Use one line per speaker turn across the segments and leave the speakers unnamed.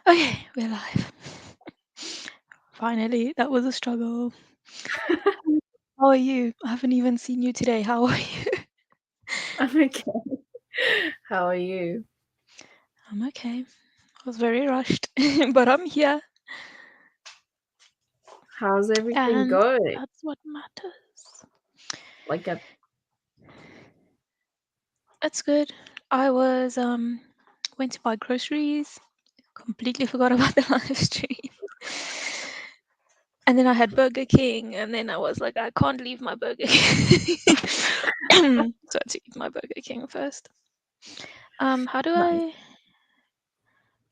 Okay, we're live. Finally, that was a struggle. How are you? I haven't even seen you today. How are you?
I'm okay. How are you?
I'm okay. I was very rushed, but I'm here,
How's everything
and
going?
that's what matters.
Like a
It's good. I was went to buy groceries. Completely forgot about the live stream. And then I had Burger King, and then I was like, I can't leave my Burger King. So I had to eat my Burger King first. How do
nice.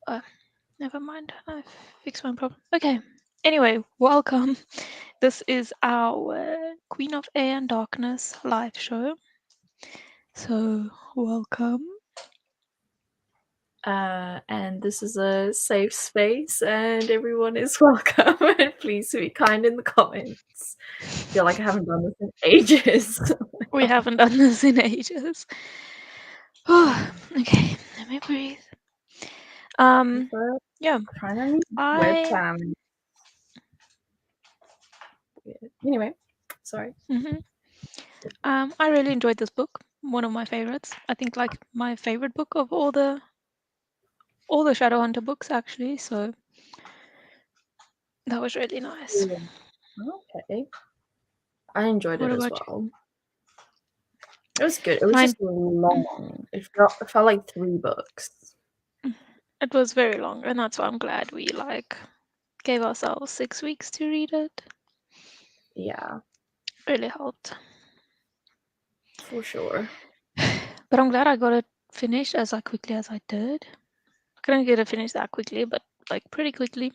I? Never mind. I fixed my problem. Okay. Anyway, welcome. This is our Queen of Air and Darkness live show. So, welcome.
And this is a safe space, and everyone is welcome. And please be kind in the comments. I feel like I haven't done this in ages.
We haven't done this in ages. Okay, let me breathe. Yeah,
Trying to use
I.
webcam. Anyway, sorry.
I really enjoyed this book. One of my favorites. I think like my favorite book of all the Shadowhunter books actually. So that was really nice.
Okay. I enjoyed
What
it as
about you?
well. It was good. It was
Mine.
just long. It felt like 3 books.
It was very long, and that's why I'm glad we like gave ourselves 6 weeks to read it.
Yeah,
Really helped.
for sure.
But I'm glad I got it finished as quickly as I did. I couldn't get it finished that quickly, but like pretty quickly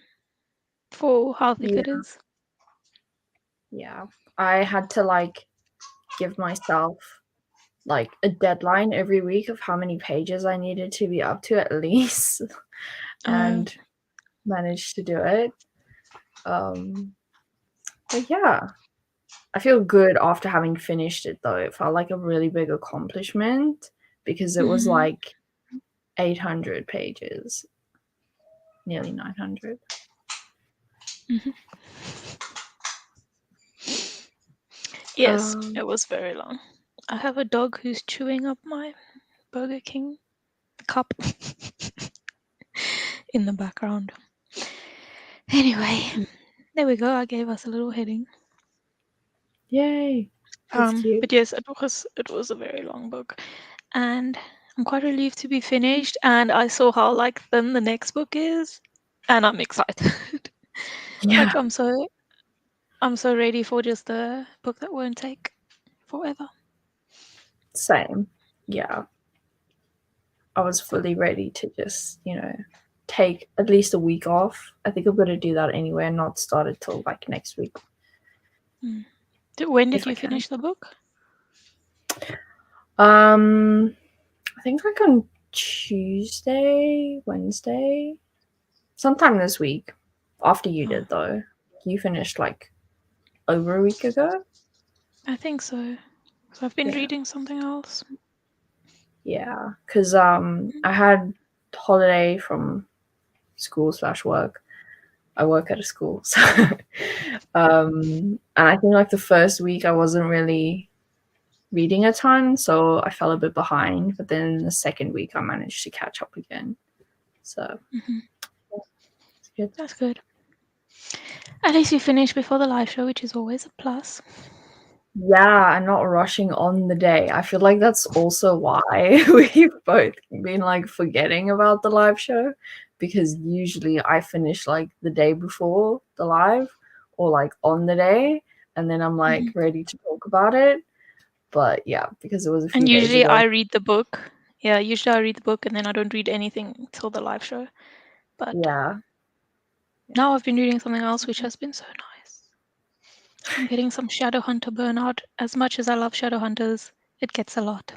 for how thick
Yeah.
it is.
Yeah. I had to give myself a deadline every week of how many pages I needed to be up to at least and managed to do it. But yeah, I feel good after having finished it though. It felt like a really big accomplishment because it was
Mhm.
800 pages, nearly 900.
Mhm. Yes,
Um,
it was very long. I have a dog who's chewing up my Burger King cup in the background. Anyway, there we go. I gave us a little heading.
Yay. That's cute.
But yes, it was a very long book, and I'm quite relieved to be finished. And I saw how thin the next book is, and I'm excited.
Yeah.
I'm so ready for just the book that won't take forever.
Same. Yeah. I was fully ready to just, take at least a week off. I think I'm going to do that anyway and not start it till next week
When did
if I
you
can.
finish the book?
I think on Tuesday, Wednesday, sometime this week. After you
Oh,
did though. You finished over a week ago.
I think so. So I've been
Yeah.
reading something else.
Yeah, because I had holiday from school/work. I work at a school, so and I think the first week I wasn't really reading a ton, so I fell a bit behind. But then the second week I managed to catch up again. So
Hmm.
it's good.
That's good. At least you finished before the live show, which is always a plus.
Yeah, and not rushing on the day. I feel like that's also why we've both been forgetting about the live show because usually I finish the day before the live or on the day and then I'm
Mhm.
ready to talk about it. But yeah, because it was a
And
few days
usually
ago.
I read the book. Yeah, usually I read the book and then I don't read anything till the live show. But
Yeah.
now I've been reading something else, which has been so nice. I'm getting some Shadowhunter burnout. As much as I love Shadowhunters, it gets a lot.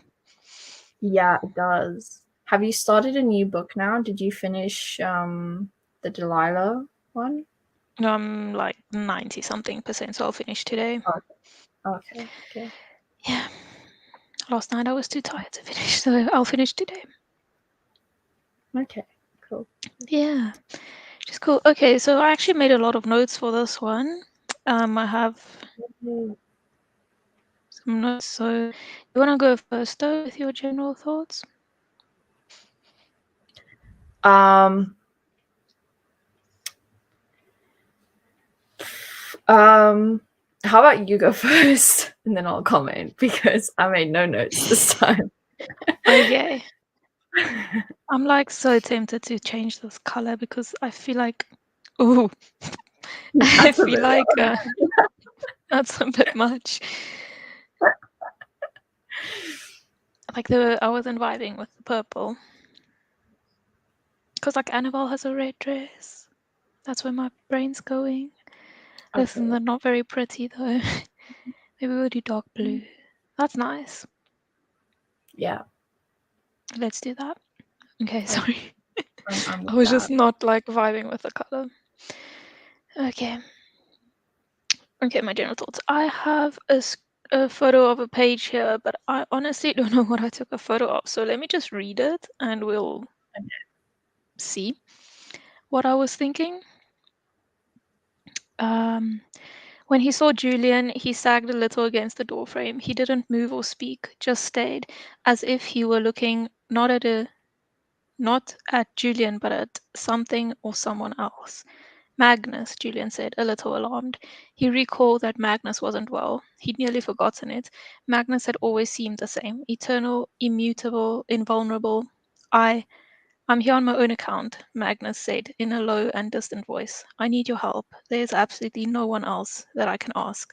Yeah, it does. Have you started a new book now? Did you finish the Delilah one?
I'm 90 something percent, so I'll finish today.
Okay.
Yeah. Last night I was too tired to finish, so I'll finish today.
Okay, cool.
Yeah, which is cool. Okay, so I actually made a lot of notes for this one. I have some notes. So you want to go first, though, with your general thoughts?
Um, how about you go first and then I'll comment because I made no notes this time.
Okay. I'm like so tempted to change this color because I feel like, oh, I
That's a
feel
bit
like
loud.
that's a bit much. Like I wasn't vibing with the purple because like Annabelle has a red dress. That's where my brain's going. This is
Okay.
not very pretty though. Maybe we'll do dark blue. That's nice.
Yeah.
Let's do that. Okay,
Okay.
sorry.
I'm
I
with
was just
that.
not like vibing with the color. Okay. Okay, my general thoughts. I have a photo of a page here, but I honestly don't know what I took a photo of. So let me just read it and we'll see what I was thinking. When he saw Julian, he sagged a little against the doorframe. He didn't move or speak, just stayed, as if he were looking not at Julian, but at something or someone else. Magnus, Julian said, a little alarmed. He recalled that Magnus wasn't well. He'd nearly forgotten it. Magnus had always seemed the same, eternal, immutable, invulnerable. I'm here on my own account, Magnus said in a low and distant voice. I need your help. There is absolutely no one else that I can ask.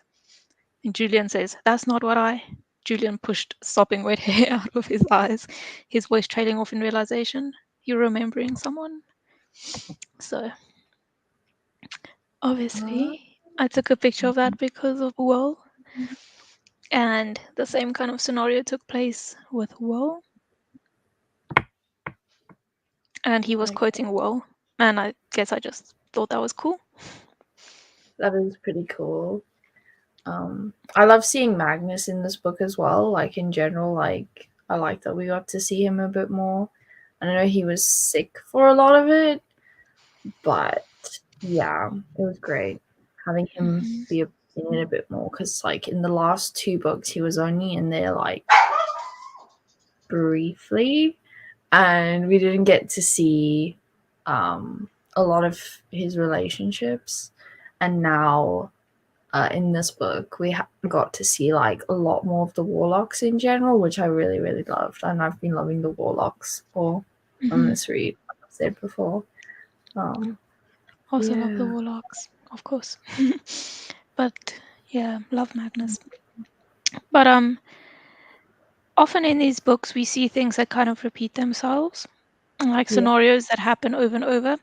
And Julian says, That's not what I. Julian pushed sopping wet hair out of his eyes, his voice trailing off in realization. You're remembering someone? So, obviously, I took a picture of that because of Will. And the same kind of scenario took place with Will. And he was
Okay.
quoting Will. And I guess I just thought that was cool.
That is pretty cool. I love seeing Magnus in this book as well. Like in general, like I like that we got to see him a bit more. I know he was sick for a lot of it, but yeah, it was great having him
Mm-hmm.
be in it a bit more because like in the last two books he was only in there like briefly and we didn't get to see a lot of his relationships, and now in this book we got to see like a lot more of the warlocks in general, which I really really loved, and I've been loving the warlocks all on
Mm-hmm.
this read, like I've said before. um
Also love the
yeah
Warlocks, of course. But yeah, love Magnus. But often in these books we see things that kind of repeat themselves, like
yeah
scenarios that happen over and over.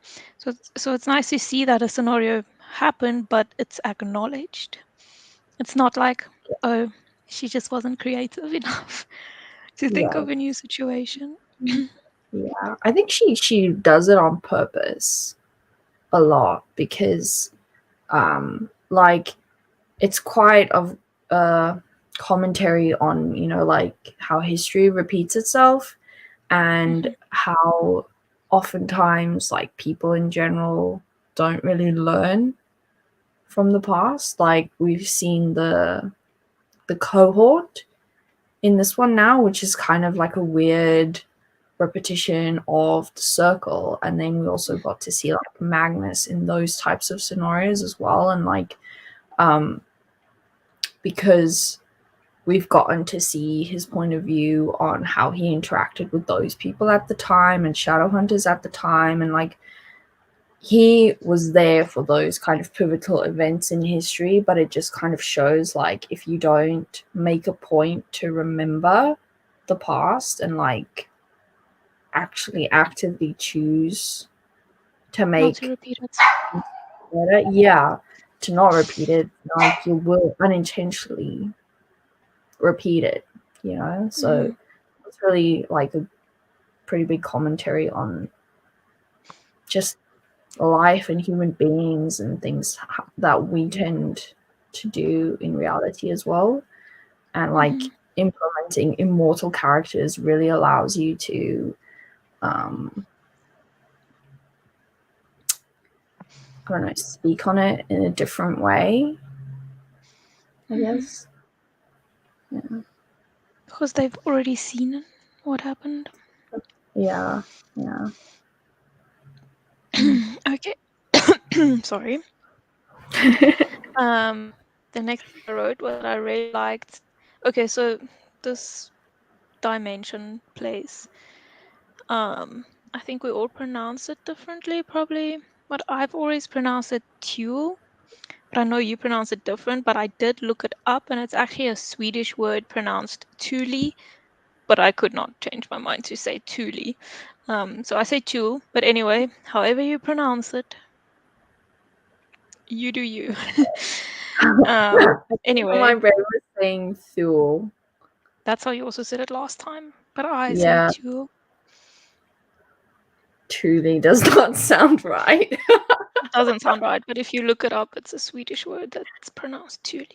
So it's nice to see that a scenario happened, but it's acknowledged. It's not like, oh, she just wasn't creative enough to think
yeah
of a new situation.
yeah I think she does it on purpose a lot because like it's quite of a commentary on, you know, like how history repeats itself and
Mhm.
how oftentimes like people in general don't really learn from the past. Like we've seen the cohort in this one now, which is kind of like a weird repetition of the circle, and then we also got to see like Magnus in those types of scenarios as well, and like um because we've gotten to see his point of view on how he interacted with those people at the time and shadow hunters at the time, and like he was there for those kind of pivotal events in history, but it just kind of shows like if you don't make a point to remember the past and like actually actively choose to
Not to
make
repeat it.
better, yeah, to not repeat it, like you will unintentionally repeat it, you know? So
Mm,
it's really like a pretty big commentary on just life and human beings and things that we tend to do in reality as well. And like
mhm,
implementing immortal characters really allows you to um, I don't know, speak on it in a different way, I guess. Yeah.
Because they've already seen what happened.
Yeah. Yeah. Mm.
Okay. Sorry. The next thing I wrote was that I really liked. Okay, so this dimension place. I think we all pronounce it differently, probably, but I've always pronounced it Tuel. But I know you pronounce it different. But I did look it up, and it's actually a Swedish word pronounced Thule. But I could not change my mind to say Thule. So I say Tuel. But anyway, however you pronounce it, you do you.
My
Anyway,
brain was saying Thule.
that's how you also said it last time. But I say
Yeah,
Tuel.
truly does not sound right.
It doesn't sound right, but if you look it up, it's a Swedish word that's pronounced Thule.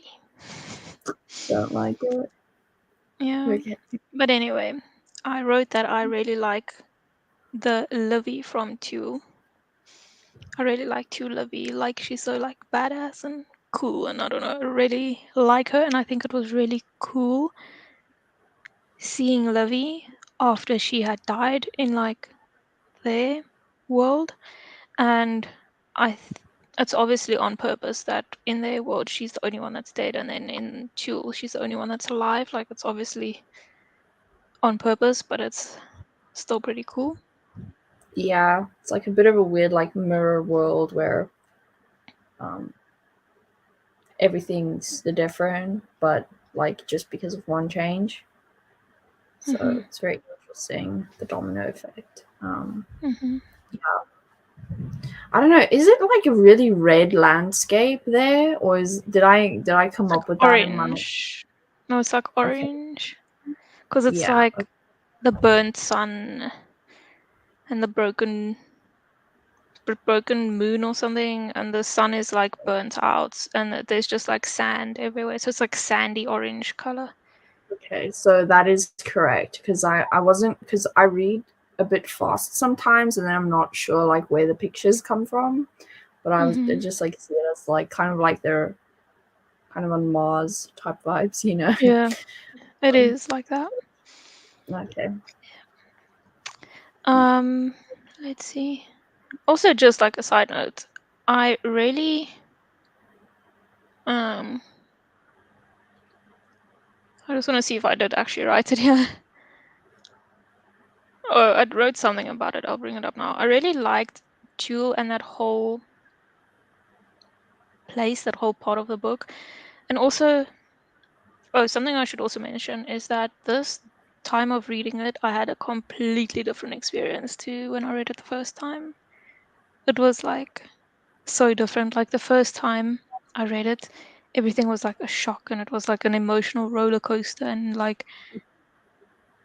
Don't like it.
Yeah.
Okay.
But anyway, I wrote that I really like the Livy from Tuel. I really like Tuel Livy. Like she's so like badass and cool, and I don't know, I really like her, and I think it was really cool seeing Livy after she had died in like their world. And it's obviously on purpose that in their world she's the only one that's dead, and then in Tuel she's the only one that's alive. Like it's obviously on purpose, but it's still pretty cool.
Yeah, it's like a bit of a weird like mirror world where um, everything's the different, but like just because of one change. So
Hmm.
it's very interesting, the domino effect.
Hmm.
I don't know. Is it like a really red landscape there, or is did I come
It's like
up with that in my?
orange. No, it's like
Okay,
orange because it's
yeah,
like the burnt sun and the broken moon or something, and the sun is like burnt out, and there's just like sand everywhere. So it's like sandy orange color.
okay. So that is correct because I wasn't because I read a bit fast sometimes, and then I'm not sure like where the pictures come from, but I
Hmm.
just like see it as like kind of like they're kind of on Mars type vibes, you know.
Yeah, it is like that.
Okay.
Um, let's see. Also, just like a side note, I really um, I just want to see if I did actually write it here. Oh, I wrote something about it. I'll bring it up now. I really liked Jewel and that whole place, that whole part of the book. And also, oh, something I should also mention is that this time of reading it, I had a completely different experience to when I read it the first time. It was like so different. Like the first time I read it, everything was like a shock, and it was like an emotional roller coaster, and like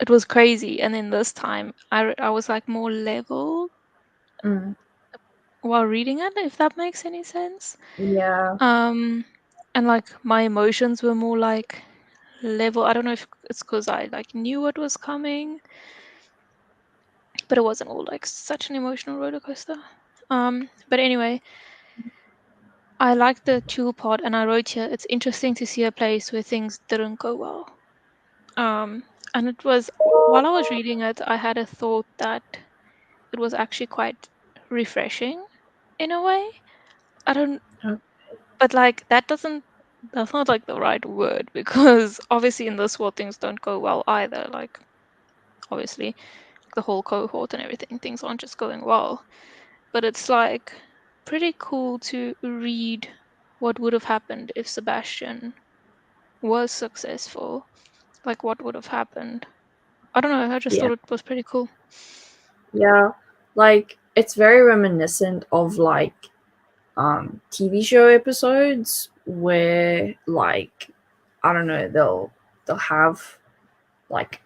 it was crazy. And then this time, I was like more level
Mm,
while reading it, if that makes any sense.
yeah.
Um, and like my emotions were more like level. I don't know if it's because I like knew what was coming, but it wasn't all like such an emotional roller coaster. But anyway, I like the tool part, and I wrote here, it's interesting to see a place where things didn't go well. And it was while I was reading it, I had a thought that it was actually quite refreshing in a way. I don't,
Oh,
but like that's not like the right word because obviously in this world things don't go well either. Like obviously the whole cohort and everything, things aren't just going well. But it's like pretty cool to read what would have happened if Sebastian was successful. Like what would have happened. I don't know, I just
yeah.
thought it was pretty cool.
Yeah. Like it's very reminiscent of like TV show episodes where like I don't know, they'll have like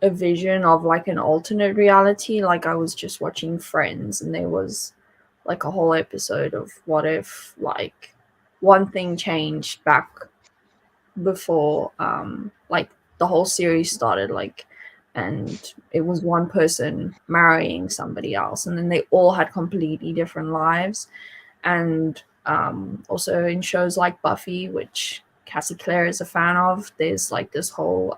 a vision of like an alternate reality. Like I was just watching Friends and there was like a whole episode of what if like one thing changed back before like the whole series started, like, and it was one person marrying somebody else and then they all had completely different lives, And also in shows like Buffy, which Cassie Clare is a fan of, there's like this whole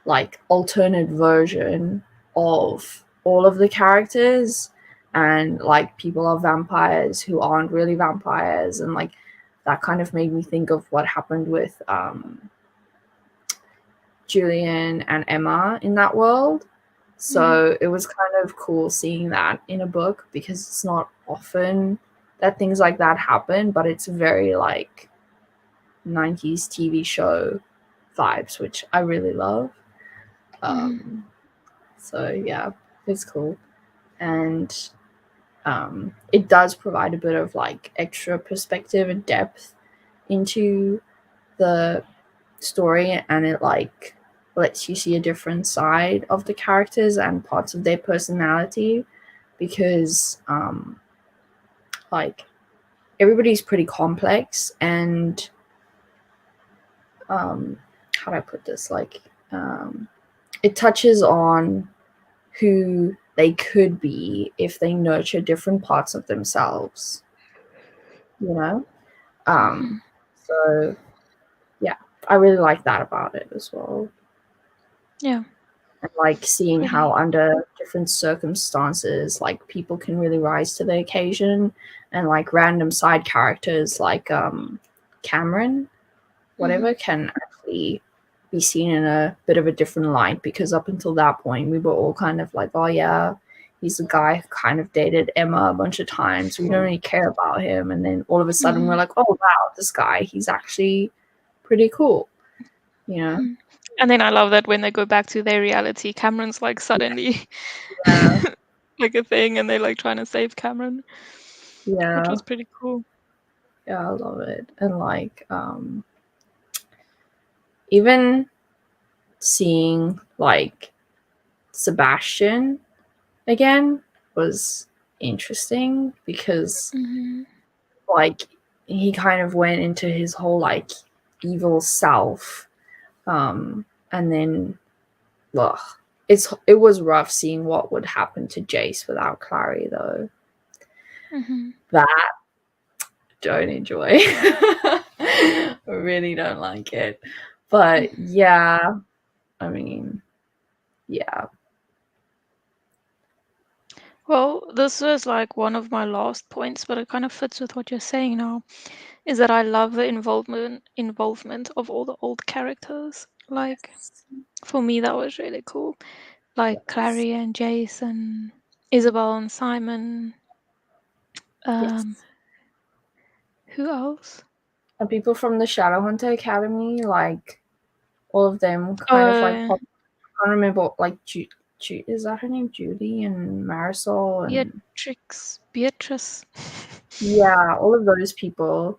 like alternate version of all of the characters, and like people are vampires who aren't really vampires, and like that kind of made me think of what happened with Julian and Emma in that world. So it was kind of cool seeing that in a book, because it's not often that things like that happen, but it's very like 90s TV show vibes, which I really love. So yeah, it's cool. And it does provide a bit of like extra perspective and depth into the story, and it like lets you see a different side of the characters and parts of their personality, because like everybody's pretty complex, and how do I put this, like it touches on who they could be if they nurture different parts of themselves, you know. So yeah, I really like that about it as well.
Yeah.
And like seeing
Pretty.
how under different circumstances like people can really rise to the occasion, and like random side characters like Cameron, whatever, can actually be seen in a bit of a different light, because up until that point we were all kind of like, oh yeah, he's the guy who kind of dated Emma a bunch of times, we don't really care about him, and then all of a sudden we're like, oh wow, this guy, he's actually pretty cool, you know.
And then I love that when they go back to their reality, Cameron's like suddenly
Yeah,
like a thing, and they're like trying to save Cameron, which
yeah,
was pretty cool.
yeah, I love it. And like even seeing like Sebastian again was interesting, because like he kind of went into his whole like evil self, and then ugh, it was rough seeing what would happen to Jace without Clary, though. That don't enjoy. I really don't like it, but yeah, I mean, yeah.
Well, this was like one of my last points, but it kind of fits with what you're saying now, is that I love the involvement of all the old characters. Like for me that was really cool. Like
Yes.
Clary and Jason, Isabel and Simon.
Yes.
Who else?
And people from the Shadowhunter Academy, like all of them kind of like
Uh,
pop. I can't remember, like is that her name, Judy and Marisol, and
Beatrice.
yeah, all of those people.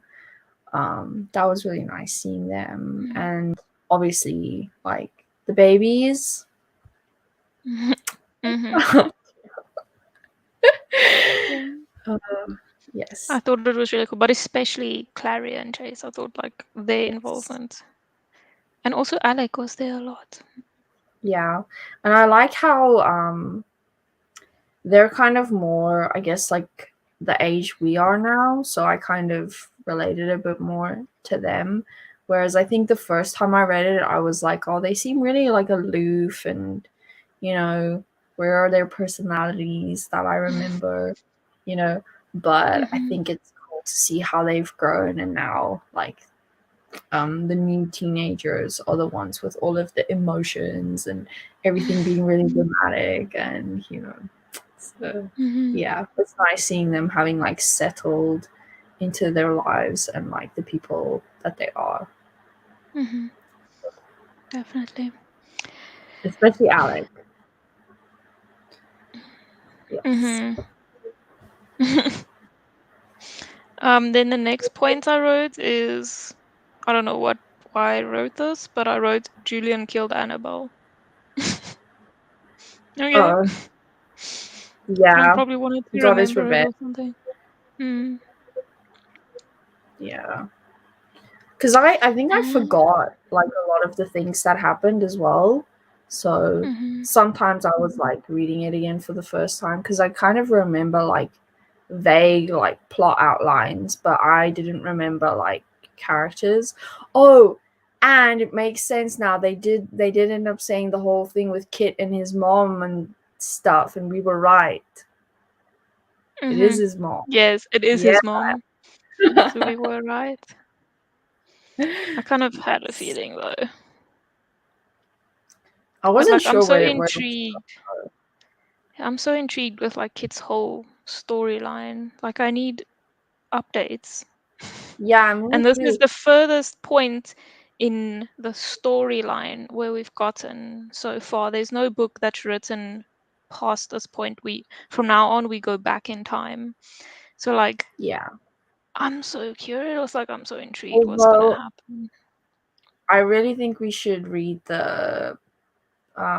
That was really nice seeing them, and obviously like the babies. Yes.
I thought it was really cool, but especially Clary and Chase. I thought like their
Yes.
involvement, and also Alec was there a lot.
Yeah, and I like how they're kind of more, I guess, like the age we are now, so I kind of related a bit more to them. Whereas I think the first time I read it, I was like, oh, they seem really like aloof, and you know, where are their personalities that I remember, you know? But I think it's cool to see how they've grown, and now like the new teenagers are the ones with all of the emotions and everything being really dramatic, and you know, so yeah, it's nice seeing them having like settled into their lives and like the people that they are.
Definitely.
Especially Alec. Yes.
Then the next point I wrote is, I don't know why I wrote this, but I wrote Julian killed Annabelle. Okay.
Oh,
I
yeah.
probably wanted
He
to
got his
remember it
revenge.
or something. Mm.
Yeah. Because I think I forgot like a lot of the things that happened as well. So sometimes I was like reading it again for the first time, because I kind of remember like vague like plot outlines, but I didn't remember like characters. Oh, and it makes sense now. They did end up saying the whole thing with Kit and his mom and stuff, and we were right. It is his mom.
Yes, it is
Yeah.
his mom. So we were right. I kind of had a feeling though.
I
But
wasn't
like I'm
sure
so
where it was.
intrigued. I'm so intrigued with like Kit's whole storyline. Like I need updates.
Yeah, me
And this is
too.
the furthest point in the storyline where we've gotten so far. There's no book that's written past this point. We from now on we go back in time. So like
Yeah.
I'm so curious, like I'm so intrigued what's gonna
Although
happen.
I really think we should read the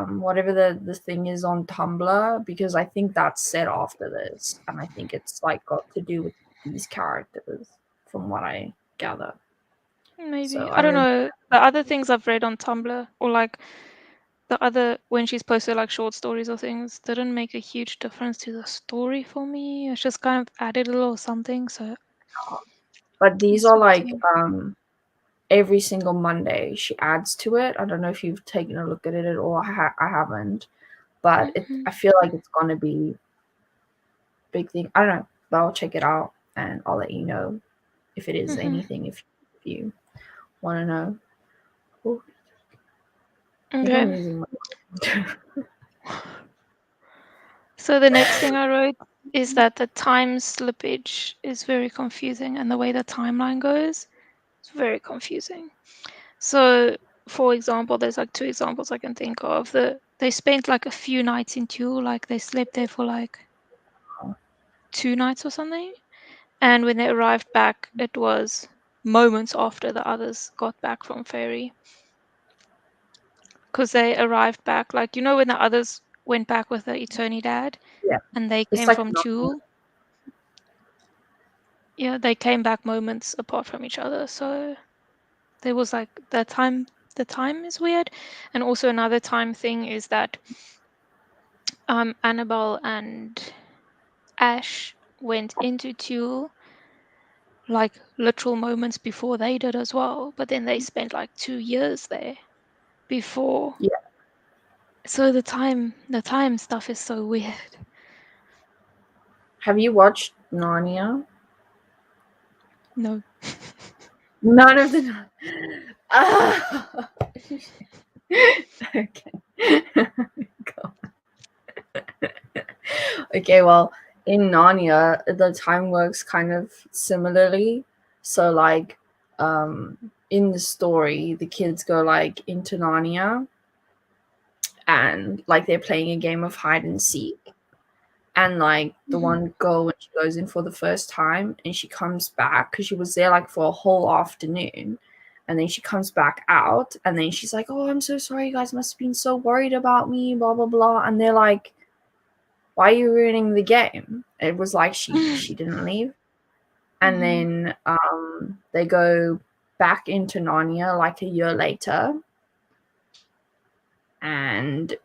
whatever the thing is on Tumblr, because I think that's set after this, and I think it's like got to do with these characters from what I gather. So
Maybe.
I
I don't
really
know. The other things I've read on Tumblr or like the other when she's posted like short stories or things didn't make a huge difference to the story for me. It's just kind of added a little something, so
but these
it's
are
sweet
like
too.
every single Monday she adds to it. I don't know if you've taken a look at it or I haven't, but I feel like it's gonna be big thing. I don't know, but I'll check it out and I'll let you know if it is anything. If you want to know. Ooh, I think
Okay.
I'm using my.
So the next thing I wrote is that the time slippage is very confusing and the way the timeline goes is very confusing. So for example, there's like two examples I can think of. They spent like a few nights in Tulle, like they slept there for like 2 nights or something. And when they arrived back, it was moments after the others got back from ferry. Because they arrived back, like, you know, when the others went back with the Eternity dad
Yeah,
and they
it's
came
like
from
not.
Tulle. Yeah, they came back moments apart from each other. So there was like the time is weird. And also another time thing is that Annabelle and Ash went into Tulle like literal moments before they did as well, but then they spent like 2 years there before.
Yeah.
So the time stuff is so weird.
Have you watched Narnia?
No.
None of the. Ah. Okay. God. Okay, well, in Narnia, the time works kind of similarly. So, like, in the story, the kids go like into Narnia, and like they're playing a game of hide and seek. And like the one girl, when she goes in for the first time and she comes back because she was there like for a whole afternoon, and then she comes back out and then she's like, oh, I'm so sorry, you guys must have been so worried about me, blah blah blah. And they're like, why are you ruining the game? It was like she didn't leave. And then they go back into Narnia like a year later, and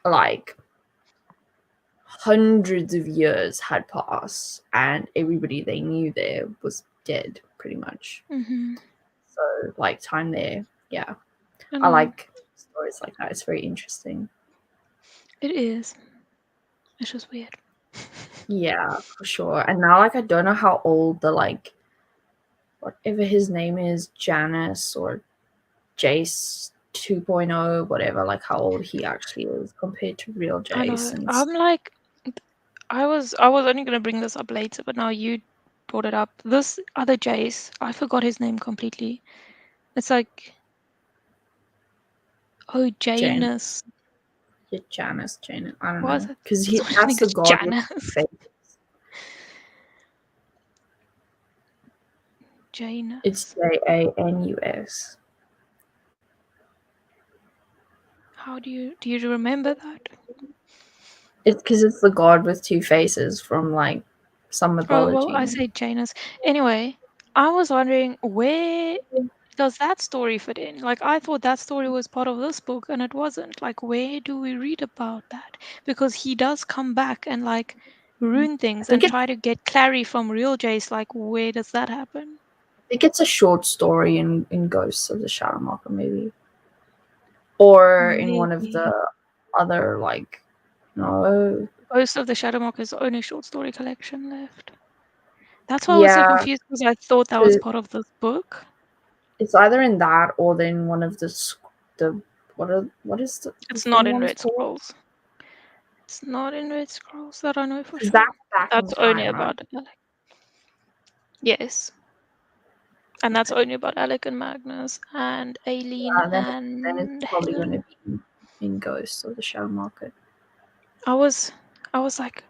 like hundreds of years had passed and everybody they knew there was dead pretty much. So like time there, yeah. I like stories like that. It's very interesting.
It is. It's just weird.
Yeah, for sure. And now like I don't know how old the like whatever his name is, Janice or Jace 2.0, whatever, like how old he actually is compared to real
I
Jace.
know.
And
I'm like, I was only gonna bring this up later, but now you brought it up. This other Jace, I forgot his name completely. It's like, oh,
Jan
Janus.
yeah, Janice, Janice, I don't
What was
know.
it?
Because
I
that's
think
the
it's
god with
Janus.
faith. It's
Janus.
Janus.
How do you remember that?
It's because it's the god with two faces from like some
Oh well, I
mythology.
say Janus. Anyway, I was wondering where does that story fit in? Like I thought that story was part of this book and it wasn't. Like where do we read about that? Because he does come back and like ruin things and try to get Clary from real Jace. Like, where does that happen?
I think it's a short story in Ghosts of the Shadowmarker, maybe. Or in one of the other, like, no.
Ghosts of the Shadowmarker's only short story collection left. That's why I was so confused, because I thought that was part of this book.
It's either in that or then one of the what is the
It's not in Red Scrolls. It's not in Red Scrolls that I know for sure. That's only about Alec. Yes. And that's only about Alec and Magnus and Aileen and
then it's probably going to be in Ghosts of the Shadowmarker.
I was like,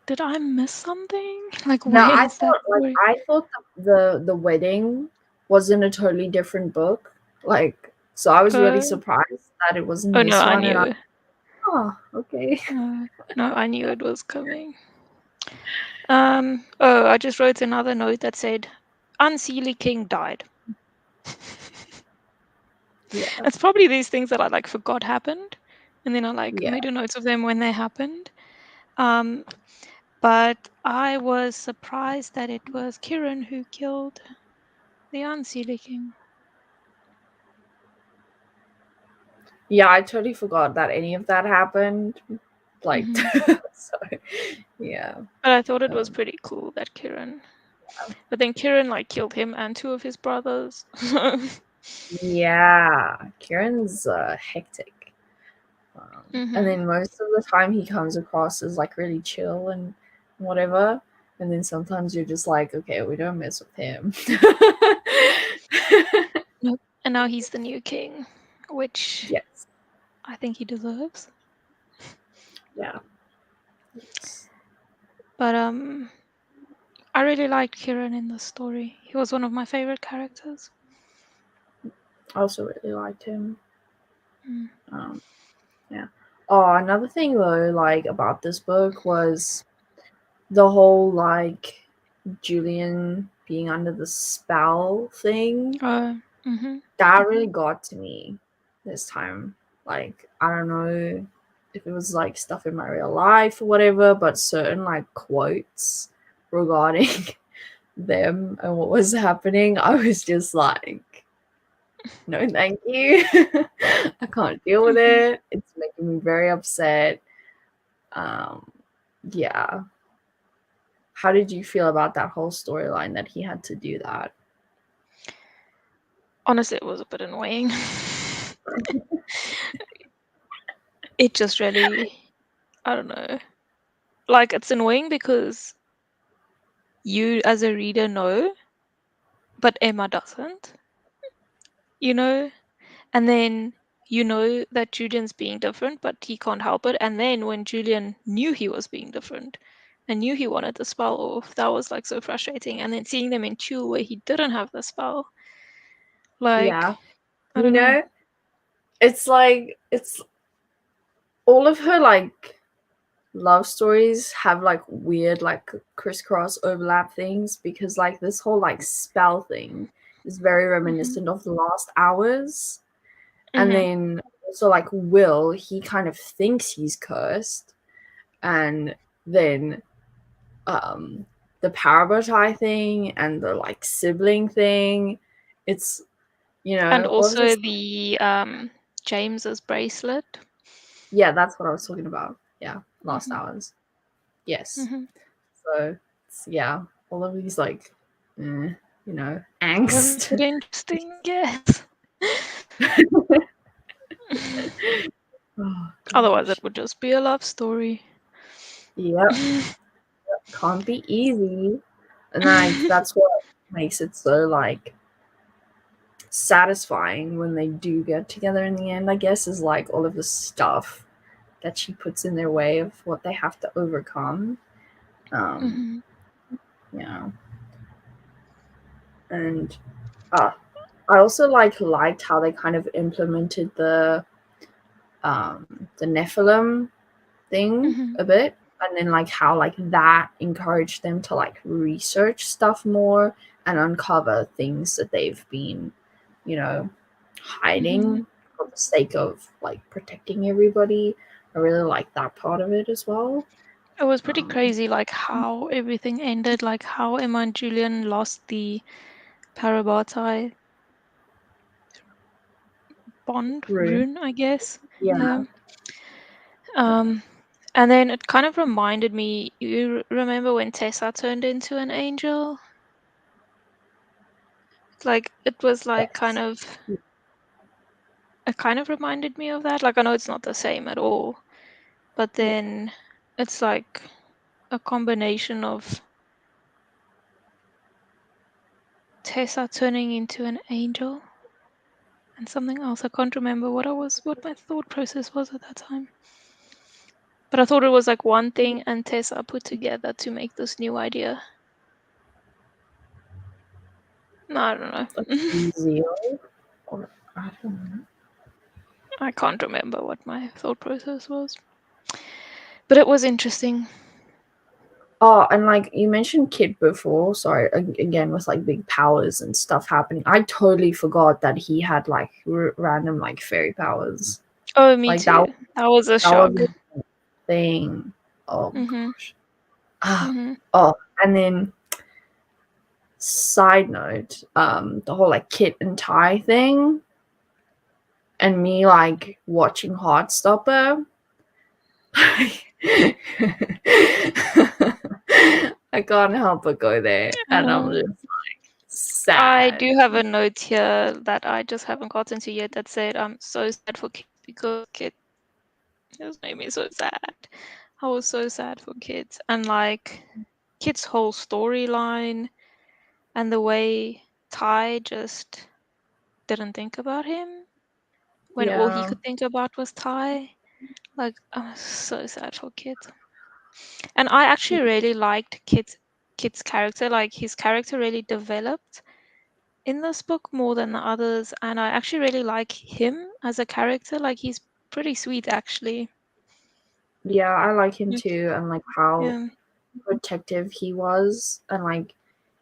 did I miss something? Like,
no,
where
I
is that?
I thought the wedding was in a totally different book. Like, so I was really surprised that it wasn't this one.
I knew.
Oh, okay.
No, I knew it was coming. I just wrote another note that said, Unseelie King died.
Yeah.
It's probably these things that I like forgot happened, and then I made a note of them when they happened. But I was surprised that it was Kieran who killed the Unseelie King.
Yeah, I totally forgot that any of that happened. Like, so, yeah.
But I thought it was pretty cool that Kieran. Yeah. But then Kieran killed him and two of his brothers.
Yeah, Kieran's hectic. And then most of the time he comes across as really chill and whatever. And then sometimes you're just like, okay, we don't mess with him.
Nope. And now he's the new king, which
yes,
I think he deserves.
Yeah. Yes.
But I really liked Kieran in the story. He was one of my favorite characters.
I also really liked him. Yeah. Oh, another thing though, about this book was the whole Julian being under the spell thing. That really got to me this time. I don't know if it was stuff in my real life or whatever, but certain quotes regarding them and what was happening, I was just like, no thank you. I can't deal with it. It's making me very upset. Yeah. How did you feel about that whole storyline that he had to do that?
Honestly, it was a bit annoying. It just really, I don't know. It's annoying because you as a reader know, but Emma doesn't. And then you know that Julian's being different, but he can't help it. And then when Julian knew he was being different and knew he wanted the spell off, that was so frustrating. And then seeing them in Chul where he didn't have the spell,
yeah,
I don't know.
It's it's all of her love stories have weird crisscross overlap things, because this whole spell thing is very reminiscent of the last hours. And then also Will, he kind of thinks he's cursed, and then the Parabatai thing and the sibling thing, it's
and also the James's bracelet.
Yeah, that's what I was talking about. Yeah, last hours. Yes. So yeah, all of these angst.
Interesting, yes. Otherwise, it would just be a love story.
Yep. Can't be easy. And that's what makes it so satisfying when they do get together in the end, I guess, is all of the stuff that she puts in their way of what they have to overcome. Yeah. And I also liked how they kind of implemented the Nephilim thing a bit, and then how that encouraged them to research stuff more and uncover things that they've been hiding for the sake of protecting everybody. I really like that part of it as well.
It was pretty
Um,
crazy, like how everything ended, like how Emma and Julian lost the Parabatai bond
Rune.
rune, I guess.
Yeah.
Yeah. Um, and then it kind of reminded me. You remember when Tessa turned into an angel? Like it was like kind
Yes.
of. It kind of reminded me of that. Like I know it's not the same at all, but
Yeah.
then it's like a combination of Tessa turning into an angel and something else. I can't remember what my thought process was at that time. But I thought it was like one thing and Tessa put together to make this new idea. No, I don't know.
Zeal. Or, I don't know.
I can't remember what my thought process was. But it was interesting.
Oh, and like you mentioned Kid before, sorry, again with like big powers and stuff happening. I totally forgot that he had like random like fairy powers.
Oh, me
Like
too. That was a
that was
shock.
a thing. Oh my
Mhm.
gosh. Ah,
Mhm.
oh, and then side note, the whole like Kit and Ty thing, and me like watching Heartstopper. I can't help but go there, and I'm
Um,
just
I
sad.
do have a note here that I just haven't gotten to yet that said I'm so sad for kids because kids just made me so sad. I was so sad for kids and like kids' whole storyline and the way Ty just didn't think about him when all he
Yeah,
could think about was Ty. Like I was so sad for kids. And I actually really liked Kit's character. Like his character really developed in this book more than the others, and I actually really like him as a character. Like he's pretty sweet, actually.
yeah, I like him
Like,
too, and like how
yeah.
protective he was, and like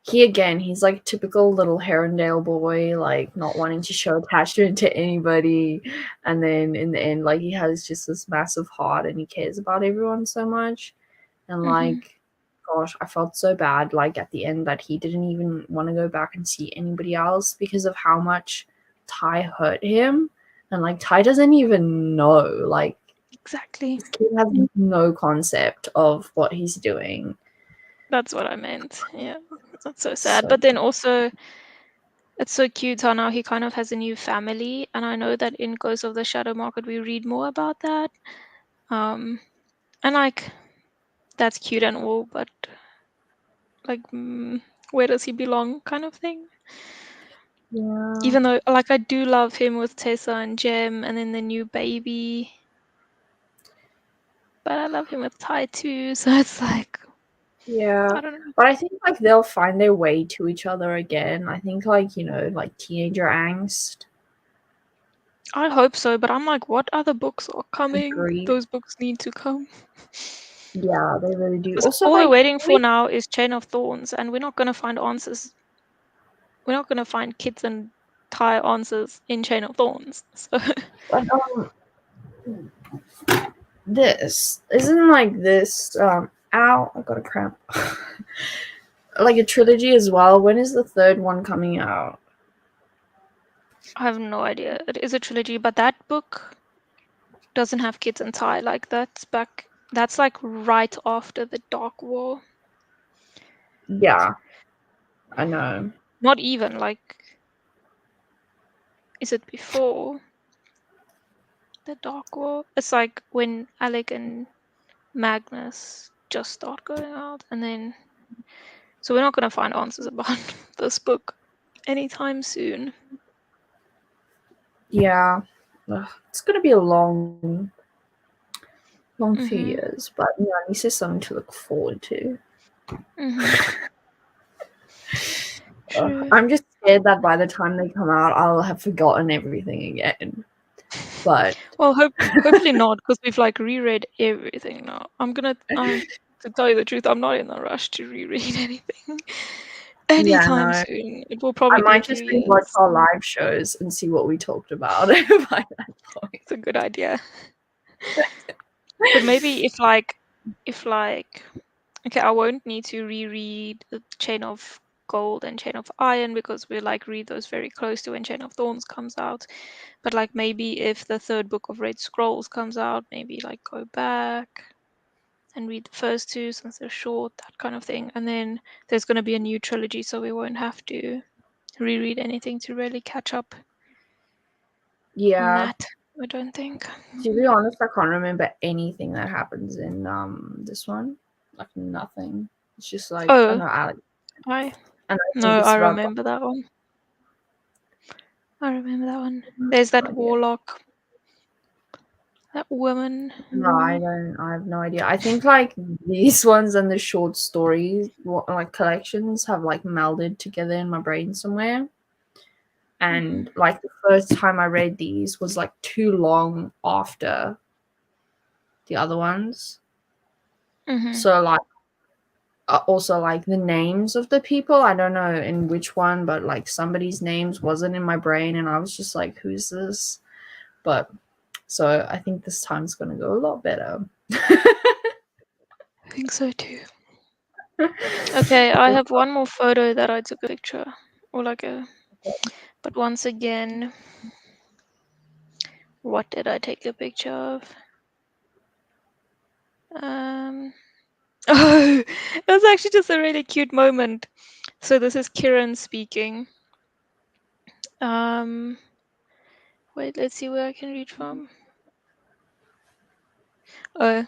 he's like typical little Herondale boy, like not wanting to show attachment to anybody, and then in the end, like he has just this massive heart and he cares about everyone so much, and
Hmm.
like, gosh, I felt so bad like at the end that he didn't even want to go back and see anybody else because of how much Ty hurt him, and like Ty doesn't even know, like
Exactly.
this kid has no concept of what he's doing.
That's what I meant. Yeah. That's so sad.
So
But then also, it's so cute how now he kind of has a new family. And I know that in Ghost of the Shadow Market, we read more about that. Um, and like, that's cute and all, but like, where does he belong kind of thing?
yeah.
Even though, like, I do love him with Tessa and Jem and then the new baby. But I love him with Ty too, so it's like
Yeah.
I don't know.
But I think like they'll find their way to each other again. I think like, like teenager angst
I hope so, but I'm like, what other books are
and
coming?
grief.
Those books need to come.
Yeah, they really do.
Because
Also
all we're
like
waiting for now is Chain of Thorns, and we're not gonna find answers. We're not gonna find kids and Ty answers in Chain of Thorns. So
like this isn't like this ow, I got a cramp. Like a trilogy as well. When is the third one coming out?
I have no idea. It is a trilogy, but that book doesn't have kids and Ty. Like that's back. That's like right after the Dark War.
Yeah, I know.
Not even like. Is it before the Dark War? It's like when Alec and Magnus just start going out, and then so we're not gonna find answers about this book anytime soon.
Yeah. Ugh, it's gonna be a long few
Mhm.
years, but yeah, at least there's something to look forward to.
Mhm. True.
I'm just scared that by the time they come out, I'll have forgotten everything again. But
Well, hopefully not, because we've like reread everything now. To tell you the truth, I'm not in a rush to reread anything
yeah,
anytime
no,
soon. It will
I
probably be a
might
few
just rewatch
years.
our live shows and see what we talked about by that point.
It's a good idea. But maybe if like if like, okay, I won't need to reread the Chain of Gold and Chain of Iron because we like read those very close to when Chain of Thorns comes out. But like maybe if the third book of Red Scrolls comes out, maybe like go back and read the first two since they're short, that kind of thing. And then there's going to be a new trilogy, so we won't have to reread anything to really catch up on
Yeah.
that, I don't think.
To be honest, I can't remember anything that happens in this one. Like nothing. It's just like I
Oh,
know Alex,
I
and I think
no,
it's
I
about
remember that one. I remember that one. There's that
idea.
warlock, that woman.
No, I don't. I have no idea. I think like these ones and the short stories, like collections, have like melded together in my brain somewhere. And like the first time I read these was like too long after the other ones.
Mm-hmm.
So like also like the names of the people, I don't know in which one, but like somebody's names wasn't in my brain, and I was just like, who's this? But so I think this time's gonna go a lot better.
I think so too. Okay, I have one more photo that I took a picture, or like a. But once again, what did I take a picture of? Oh, it was actually just a really cute moment. So this is Kiran speaking. Wait, let's see where I can read from. Oh,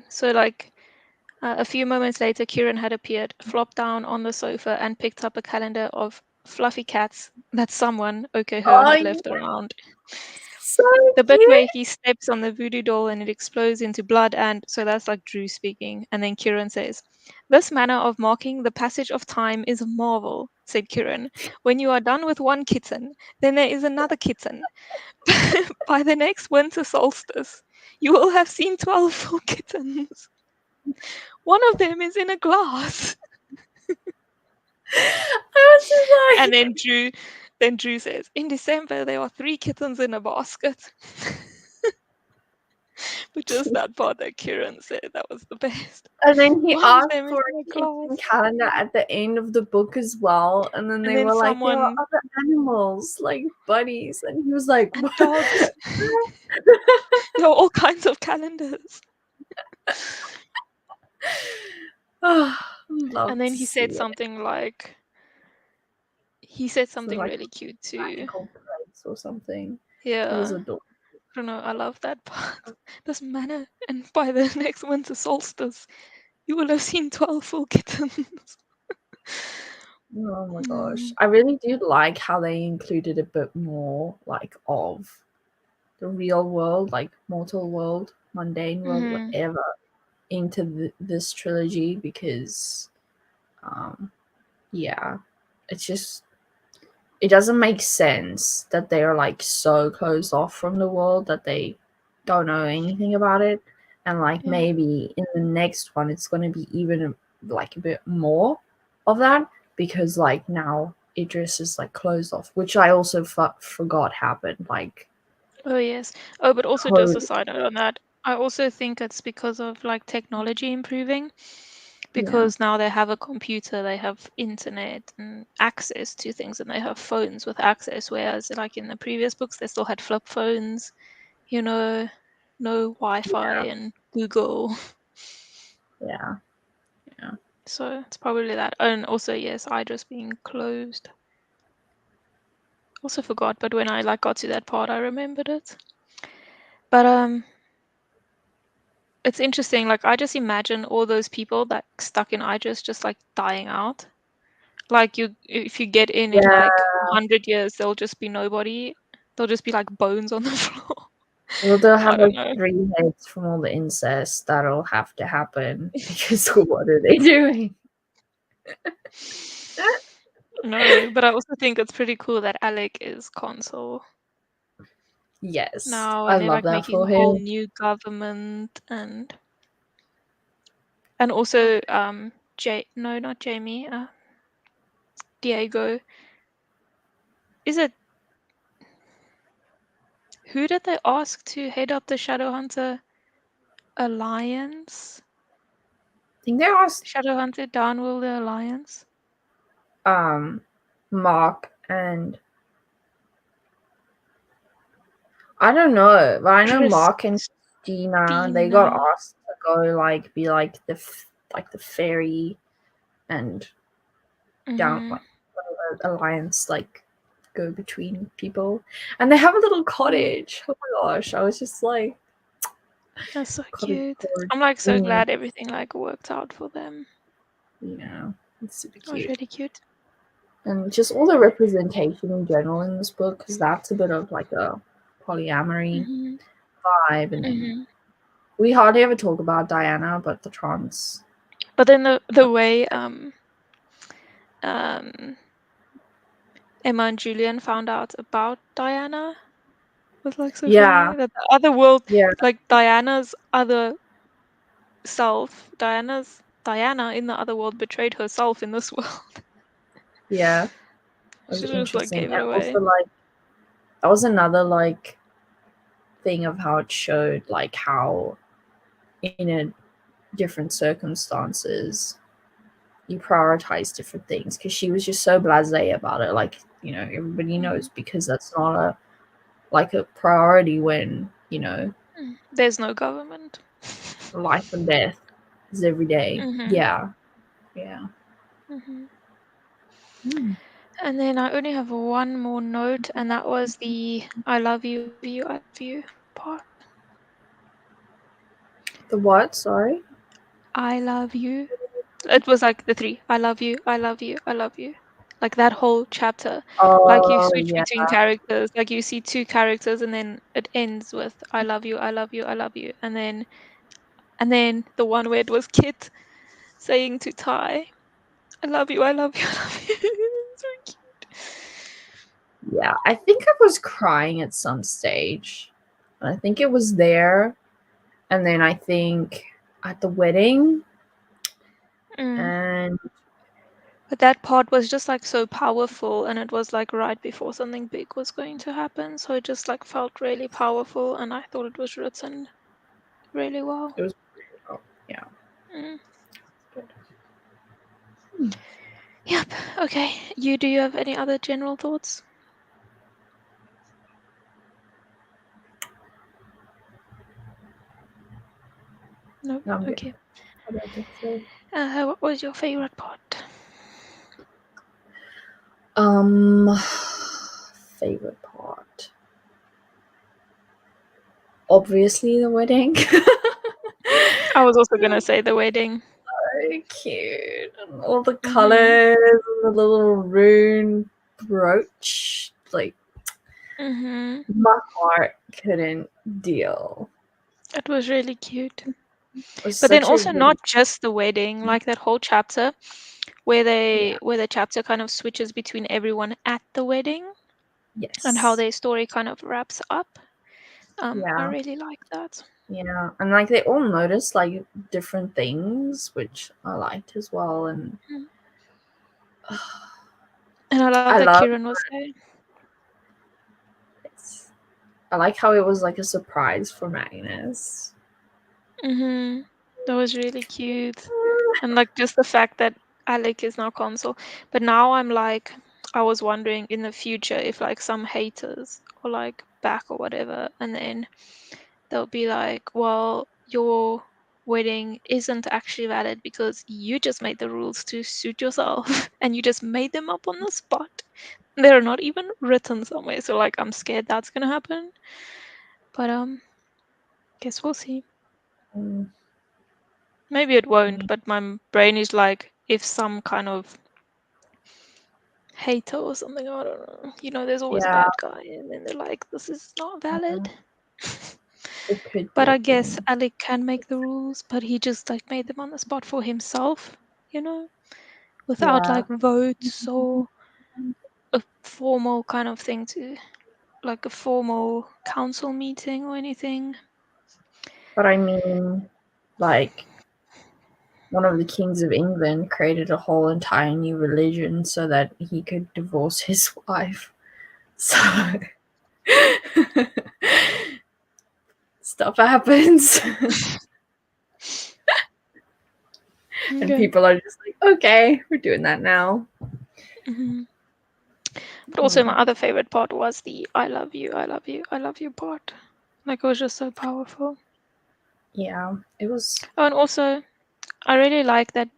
so like a few moments later, Kieran had appeared, flopped down on the sofa, and picked up a calendar of fluffy cats that someone, okay, her,
Oh,
had
yeah,
left around.
so
The bit
cute.
where he steps on the voodoo doll and it explodes into blood, and so that's like Drew speaking. And then Kieran says, "This manner of marking the passage of time is a marvel," said Kieran. "When you are done with one kitten, then there is another kitten. By the next winter solstice, you will have seen 12 full kittens. One of them is in a glass."
I was just
And
like,
then Drew says, "In December there are 3 kittens in a basket." But just that part that Kieran said, that was the best.
and then he
One of
asked
them is
for
in a
a kitchen
glass.
calendar at the end of the book as well, and then
And
they
then
were like, there are
someone,
other animals like bunnies, and he was like,
and
what?
dogs. There are all kinds of calendars.
Oh, love
And then
to
he said
see it.
something like, he said
So
something
like
really cute too.
magical place or something. It was
Yeah.
adorable.
I don't know, I love that part. This manner, and by the next winter solstice, you will have seen 12 full kittens.
Oh my gosh.
Mm.
I really do like how they included a bit more like of the real world, like mortal world, mundane world,
Mm-hmm.
whatever, into this trilogy because um yeah, it's just it doesn't make sense that they are like so closed off from the world that they don't know anything about it, and like
Yeah.
maybe in the next one it's going to be even like a bit more of that because like now Idris is like closed off, which I also forgot happened, like
Oh, yes. Oh, but also just a
totally.
side note on that. I also think it's because of like technology improving,
Yeah,
because now they have a computer, they have internet and access to things, and they have phones with access. Whereas, like in the previous books, they still had flip phones, you know, no Wi-Fi and Google.
yeah, yeah.
So it's probably that. And also, yes, Idris being closed. Also forgot, but when I like got to that part, I remembered it. But it's interesting. Like I just imagine all those people that stuck in Idris just like dying out. Like you, if you get in
Yeah,
like 100 years, there'll just be nobody. There'll just be like bones on the floor.
well they'll
I
have
don't
like
know.
3 heads from all the incest that'll have to happen because what are they doing?
No, but I also think it's pretty cool that Alec is consul
Yes,
now,
I
and they're
love
like
that
making
for
a whole
him.
new government, and also no, not Jamie, Diego. Is it, who did they ask to head up the Shadow Hunter? alliance?
I think they asked
Shadowhunter down will the alliance?
Mark and I don't know, but I know Mark and Christina, they got
Christina.
asked to go like be like the fairy and down
Mm-hmm.
like alliance like go between people, and they have a little cottage. Oh my gosh, I was just like
That's so
cottage
cute.
core
I'm like so
thingy.
glad everything like worked out for them.
Yeah, it's super
It was
cute.
really cute.
And just all the representation in general in this book, because that's a bit of like a polyamory
Mm-hmm.
vibe. And then
Mm-hmm.
we hardly ever talk about Diana, but the trans.
But then the way um Emma and Julian found out about Diana was like so
Yeah,
funny. That the other world,
yeah,
like Diana's other self, Diana in the other world betrayed herself in this world.
yeah. It was
She just like
interesting.
gave it
And also
away.
like that was another like thing of how it showed like how in a different circumstances you prioritize different things, because she was just so blasé about it, like, you know, everybody knows, because that's not a like a priority when, you know,
There's no government.
life and death is every day.
Mm-hmm.
Yeah, yeah.
Mm-hmm.
Mm.
And then I only have one more note, and that was the I love you, I love you part.
The what? Sorry.
I love you. It was like the three. I love you, I love you, I love you. Like that whole chapter. Like you
Oh
switch
yeah,
between characters. Like you see two characters and then it ends with I love you, I love you, I love you. And then the one where it was Kit saying to Ty, I love you, I love you, I love you. So cute.
yeah. I think I was crying at some stage. I think it was there, and then I think at the wedding,
Mm.
and
But that part was just like so powerful, and it was like right before something big was going to happen. So it just like felt really powerful, and I thought it was written really well.
it was, oh, yeah.
Mm.
Good. Hmm.
Yep. Okay. Do you have any other general thoughts? No.
No, I'm good.
Okay.
I don't think so.
What was your favorite part?
Um, favorite part. Obviously, the wedding.
I was also gonna say the wedding.
So cute. And all the
Mhm.
colors and the little rune brooch. Like,
Mhm.
my heart couldn't deal.
It was really cute.
It was
But then
such a
also
really,
not just the wedding, like that whole chapter
yeah,
where the chapter kind of switches between everyone at the wedding and how
yes.
their story kind of wraps up. I
Yeah,
really like that.
yeah. And like they all noticed like different things, which I liked as well. And
Mm. And I love
I
that
love
Kieran was there.
it. I like how it was like a surprise for Magnus.
That was really cute. And like just the fact that Alec is now consul. But now I'm like, I was wondering in the future if like some haters or like back or whatever, and then they'll be like, well, your wedding isn't actually valid because you just made the rules to suit yourself and you just made them up on the spot. They're not even written somewhere. So like I'm scared that's gonna happen. But guess we'll see.
Mm,
Maybe it won't,
mm,
but my brain is like, if some kind of hater or something, I don't know. You know, there's always a
yeah,
bad guy, and then they're like, this is not valid.
it could be
But
a
I guess
thing.
Alec can make the rules, but he just like made them on the spot for himself, you know, without
Yeah,
like votes or a formal kind of thing to like a formal council meeting or anything.
but I mean, like one of the kings of England created a whole entire new religion so that he could divorce his wife. So stuff happens. and
Okay.
people are just like, okay, we're doing that now.
Hmm. But also, my
Mm,
other favorite part was the "I love you, I love you, I love you" part. Like, it was just so powerful.
yeah, it was.
Oh, and also, I really like that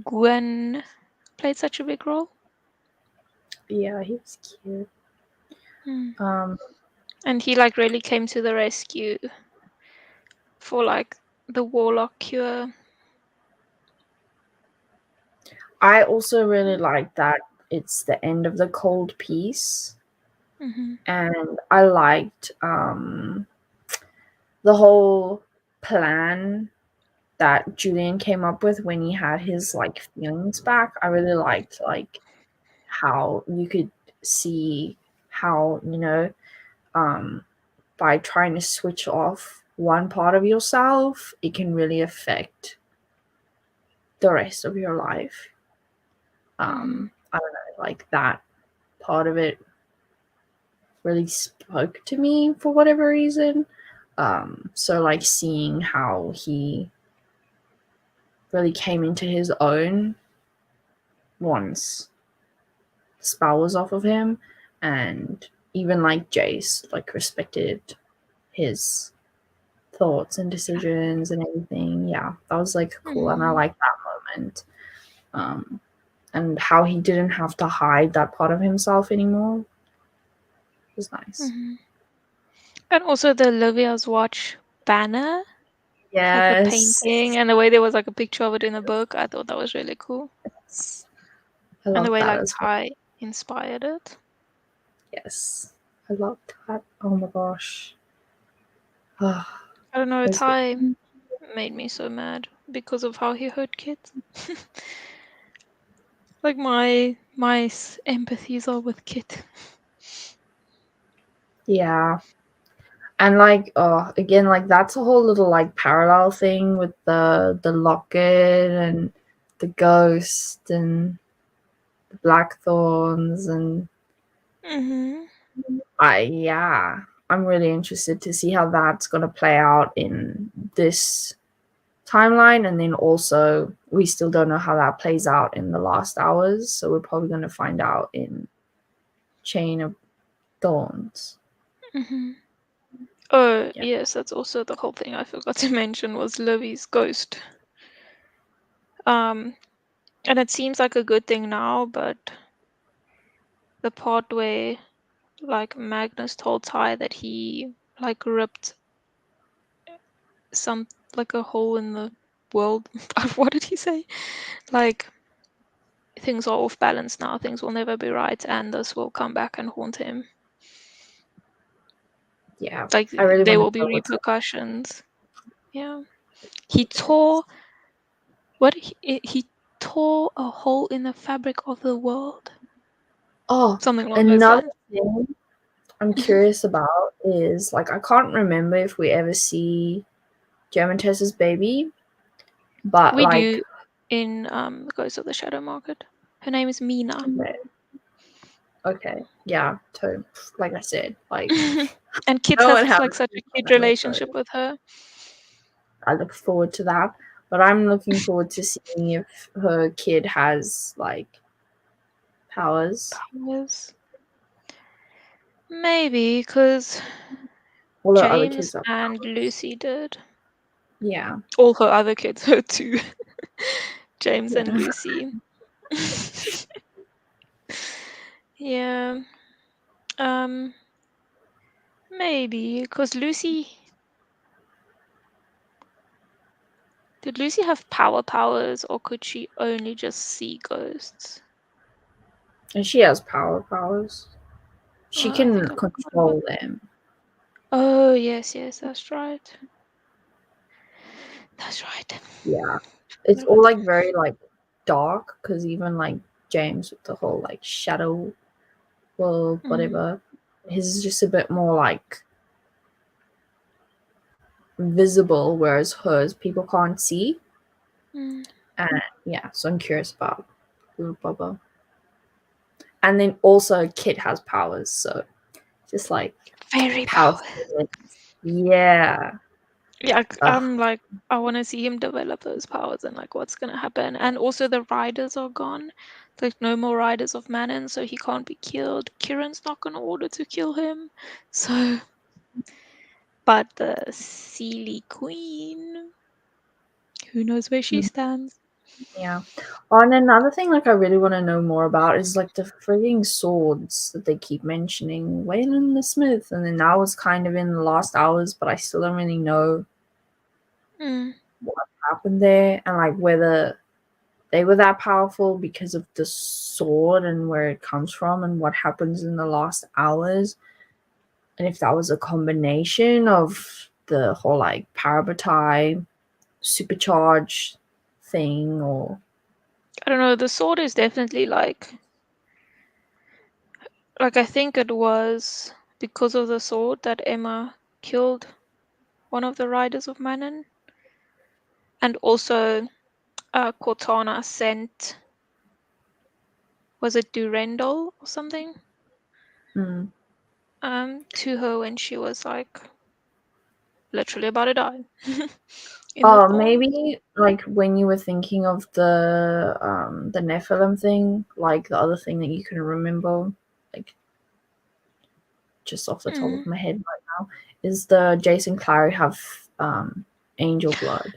Gwen played such a big role.
Yeah, he was cute.
Mm.
Um,
And he like really came to the rescue for like the warlock cure.
I also really like that it's the end of the cold piece,
Mm-hmm.
and I liked the whole plan that Julian came up with when he had his like feelings back. I really liked like how you could see how, um by trying to switch off one part of yourself, it can really affect the rest of your life.
Mm-hmm.
I don't know, like that part of it really spoke to me for whatever reason. So like seeing how he really came into his own once the spell was off of him, and even like Jace like respected his thoughts and decisions and everything. Yeah, that was like cool, and I
Mm-hmm.
like that moment. Um, and how he didn't have to hide that part of himself anymore was nice.
Mm-hmm. And also the Olivia's Watch banner, like the
Yes,
painting and the way there was like a picture of it in the book. I thought that was really cool.
I
And the
love
way
that
like
as well.
Ty inspired it.
Yes, I love that. Oh my gosh. Oh,
I don't know,
it was good.
Ty made me so mad because of how he hurt kids. Like my empathies are with Kit.
Yeah. And like again, like that's a whole little like parallel thing with the locket and the ghost and the blackthorns, and
Mm-hmm.
I'm really interested to see how that's gonna play out in this timeline, and then also we still don't know how that plays out in the last hours, so we're probably gonna find out in Chain of Thorns.
Mm-hmm. Oh
Yeah.
yes, that's also the whole thing I forgot to mention was Livy's ghost. Um, and it seems like a good thing now, but the part where like Magnus told Ty that he like ripped some like a hole in the world. What did he say? Like things are off balance now, things will never be right, and this will come back and haunt him.
Yeah.
Like
I really
there
want to
will be
know what's up.
repercussions. Yeah. He tore what he tore a hole in the fabric of the world.
Oh,
Something along those
another
lines.
thing I'm curious about is like I can't remember if we ever see Geometess's baby, but
We
like
do in the Ghost of the Shadow Market. Her name is Mina.
okay, yeah, so like I said, like
And Kit
no one
has
has
like such a cute
anime, so
relationship with her.
I look forward to that. But I'm looking forward to seeing if her kid has like powers.
Powers. Maybe because
All her other
James
kids have
and
powers.
Lucy did.
Yeah,
All her other kids her too. James and
yeah.
Lucy. Yeah. Um. Maybe because Lucy. Did Lucy have powers, or could she only just see ghosts?
And she has powers. She
Oh, I think
can
I forgot about
control
that.
them.
Oh, yes, yes, that's right. That's right.
Yeah. It's
Forgot
all
about that.
like very like dark because even like James with the whole like shadow world,
Mm,
whatever, his is just a bit more like visible, whereas hers people can't see.
mm.
And yeah, so I'm curious about little Bubba. And then also Kit has powers, so just like
Fairy
power.
powers.
Yeah.
Yeah,
Ugh.
I'm like, I want to see him develop those powers and like what's gonna happen. And also the riders are gone. Like no more riders of Manon, so he can't be killed. Kieran's not gonna order to kill him. So, but the Sealy Queen, who knows where she
Mm,
stands?
yeah. Oh, and another thing, like, I really want to know more about is like the frigging swords that they keep mentioning. Waylon the Smith, and then that was kind of in the last hours, but I still don't really know
Mm.
what happened there and like whether they were that powerful because of the sword and where it comes from and what happens in the last hours, and if that was a combination of the whole like Parabatai supercharged thing or
I don't know. The sword is definitely like I think it was because of the sword that Emma killed one of the riders of Manon, and also Cortana sent, was it Durendal or something,
mm.
to her when she was like literally about to die in the
Oh,
fall.
maybe like when you were thinking of the Nephilim thing, like the other thing that you can remember, like just off the top
Mm.
of my head right now, is the Jason Clary have angel blood.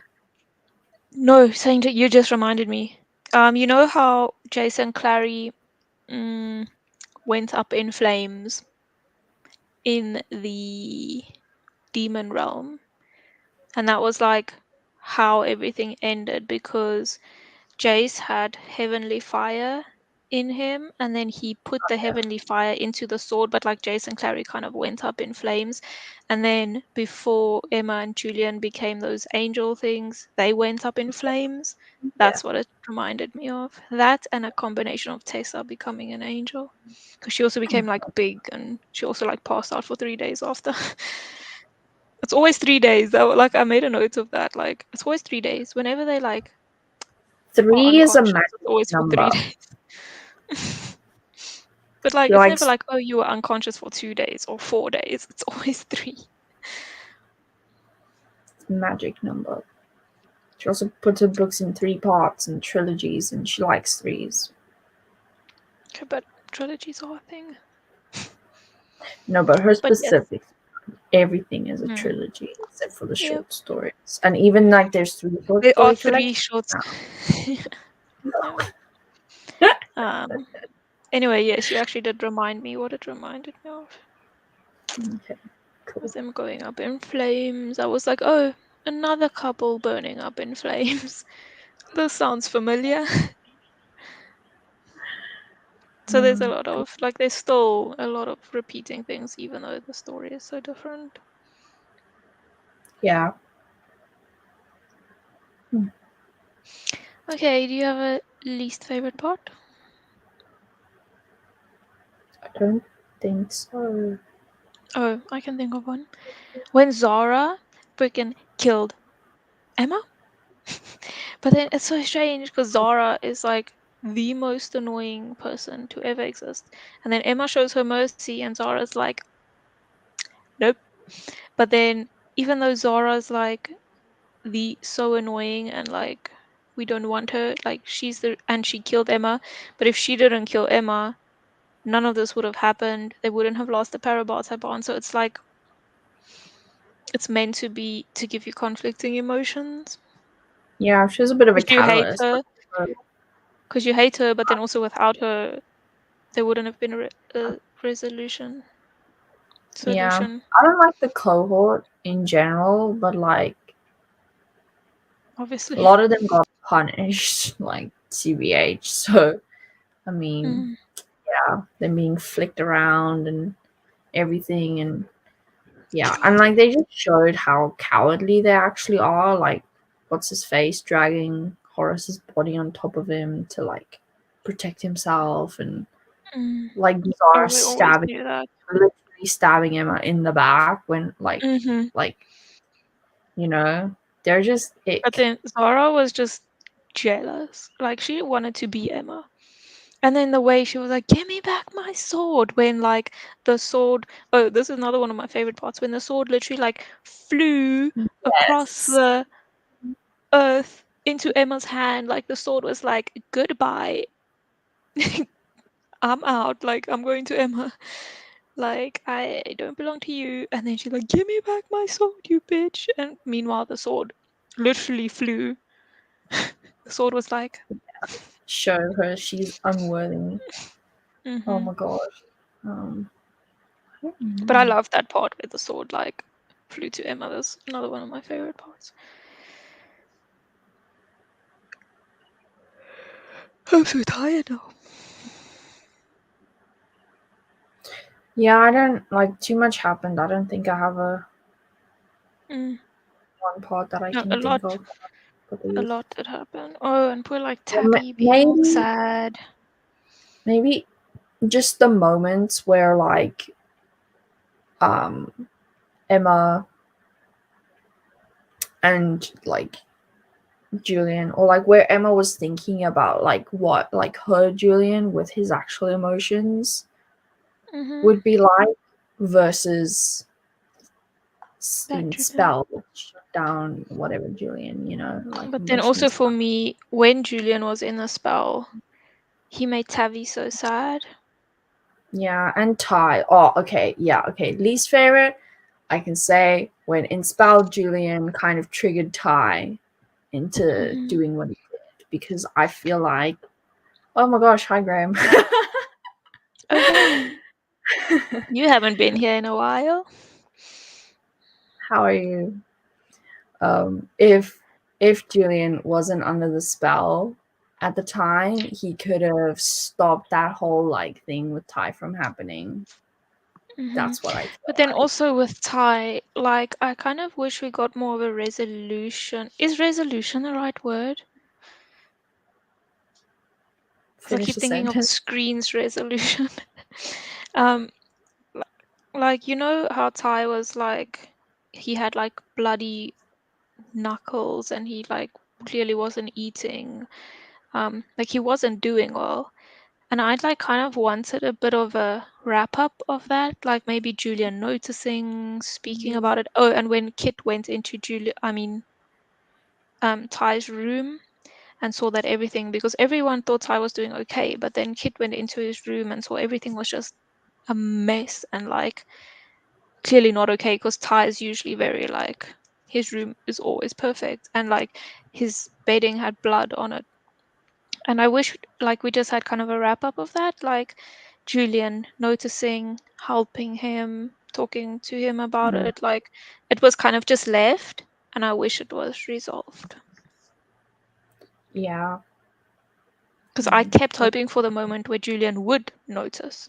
No, saying that you just reminded me. You know how Jason Clary went up in flames in the demon realm, and that was like how everything ended because Jace had heavenly fire in him, and then he put the
Yeah.
heavenly fire into the sword, but like Jace and Clary kind of went up in flames. And then before Emma and Julian became those angel things, they went up in flames.
Yeah.
That's what it reminded me of. That and a combination of Tessa becoming an angel. Because she also became like big and she also like passed out for 3 days after. It's always 3 days though. Like I made a note of that. Like it's always 3 days. Whenever they like are
3 is a
unconscious, it's
magic
always for three
number.
days. But like,
She
it's never
likes
like, oh, you were unconscious for 2 days or 4 days. It's always three.
magic number. She also puts her books in 3 parts and trilogies, and she likes threes.
Okay, but trilogies are a thing.
No, but her
But yes.
specific everything is a
Mm.
trilogy except for the
Yep.
short stories. And even like there's 3 short
There are
story
three
collections
shorts.
now.
Yeah. Um. Anyway, yes, you actually did remind me what it reminded me of.
Okay, cool.
Was them going up in flames. I was like, oh, another couple burning up in flames. This sounds familiar. So there's a lot
Cool.
of like there's still a lot of repeating things even though the story is so different.
Yeah. Hmm,
Okay, do you have a least favorite part?
I don't think so.
Oh, I can think of one. When Zara freaking killed Emma. But then it's so strange because Zara is like the most annoying person to ever exist. And then Emma shows her mercy and Zara's like, nope. But then even though Zara's like the so annoying and like we don't want her, like she's the and she killed Emma, but if she didn't kill Emma, none of this would have happened. They wouldn't have lost the Parabatai bond. So it's like it's meant to be to give you conflicting emotions
Yeah, she was a bit of a
because you hate
catalyst.
her, because you hate her, but then also without her, there wouldn't have been a resolution
Yeah.
solution.
I don't like the cohort in general, but like a
Obviously.
lot of them got punished, like CBH. So I mean,
Mm,
yeah, them being flicked around and everything, and yeah, and like they just showed how cowardly they actually are. Like, what's his face dragging Horace's body on top of him to like protect himself, and
mm.
like
Oh,
Zara
they always
stabbing,
do that.
literally stabbing Emma in the back when
Hmm.
like you know, they're just
But
ick.
then Zara was just jealous. Like she wanted to be Emma. And then the way she was like, "Give me back my sword," when like the sword. Oh, this is another one of my favorite parts when the sword literally like flew across
Yes.
the earth into Emma's hand. Like the sword was like, "Goodbye, I'm out. Like I'm going to Emma. Like I don't belong to you." And then she's like, "Give me back my sword, you bitch!" And meanwhile, the sword literally flew. The sword was like,
Show her she's unworthy. Oh
mm-hmm.
my gosh. I don't
But I
know.
love that part where the sword like flew to Emma. That's another one of my favorite parts. I'm so tired now.
Yeah, I don't like too much happened. I don't think I have a
Mm.
one part that I
No,
can think of. But
a
these,
lot did happen. Oh, and poor like
well,
Tabby being all
maybe,
sad.
maybe just the moments where like um Emma and like Julian, or like where Emma was thinking about like what like her Julian with his actual emotions
Mm-hmm.
would be like versus
That
in
Julian.
spell shut down whatever Julian, like
But then also
emotions.
for me, when Julian was in the spell, he made Tavi so sad.
Yeah, and Ty. Oh, okay, yeah, okay. Least favorite, I can say when in spell Julian kind of triggered Ty into
Mm-hmm.
doing what he did because I feel like, oh my gosh, hi Graham.
Oh hey, you haven't been here in a while.
How are you? If Julian wasn't under the spell at the time, he could have stopped that whole like thing with Ty from happening.
Hmm.
That's what I
But
feel
then
like.
also with Ty, like I kind of wish we got more of a resolution. Is resolution the right word? Because I
Finish
keep
the
thinking of
sentence.
screen's resolution. um, li- like you know how Ty was like, he had like bloody knuckles and he like clearly wasn't eating. Like he wasn't doing well. And I'd like kind of wanted a bit of a wrap up of that, like maybe Julia noticing, speaking about it. Oh, and when Kit went into Ty's room and saw that everything, because everyone thought Ty was doing okay, but then Kit went into his room and saw everything was just a mess and like clearly not okay because Ty is usually very like his room is always perfect and like his bedding had blood on it. And I wish like we just had kind of a wrap up of that, like Julian noticing, helping him, talking to him about
Mm,
it. Like it was kind of just left, and I wish it was resolved.
yeah.
Because I
Mm,
kept hoping for the moment where Julian would notice,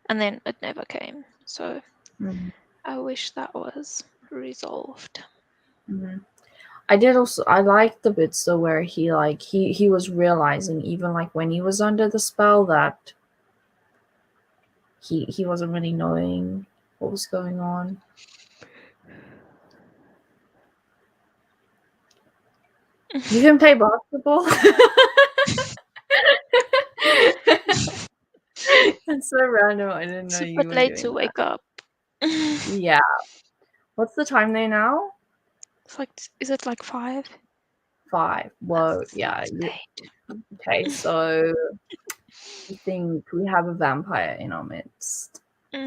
and then it never came. So
mm,
I wish that was resolved.
mm. I did also I liked the bits though where he like he was realizing even like when he was under the spell that he wasn't really knowing what was going on. You can play basketball. That's so random. I didn't
It's
know
a
you
bit
were
late to
doing that.
wake up. It's
Yeah. What's the time there now?
like, is it like 5?
5. Whoa. Yeah.
It's late.
Okay. So you think we have a vampire in our midst?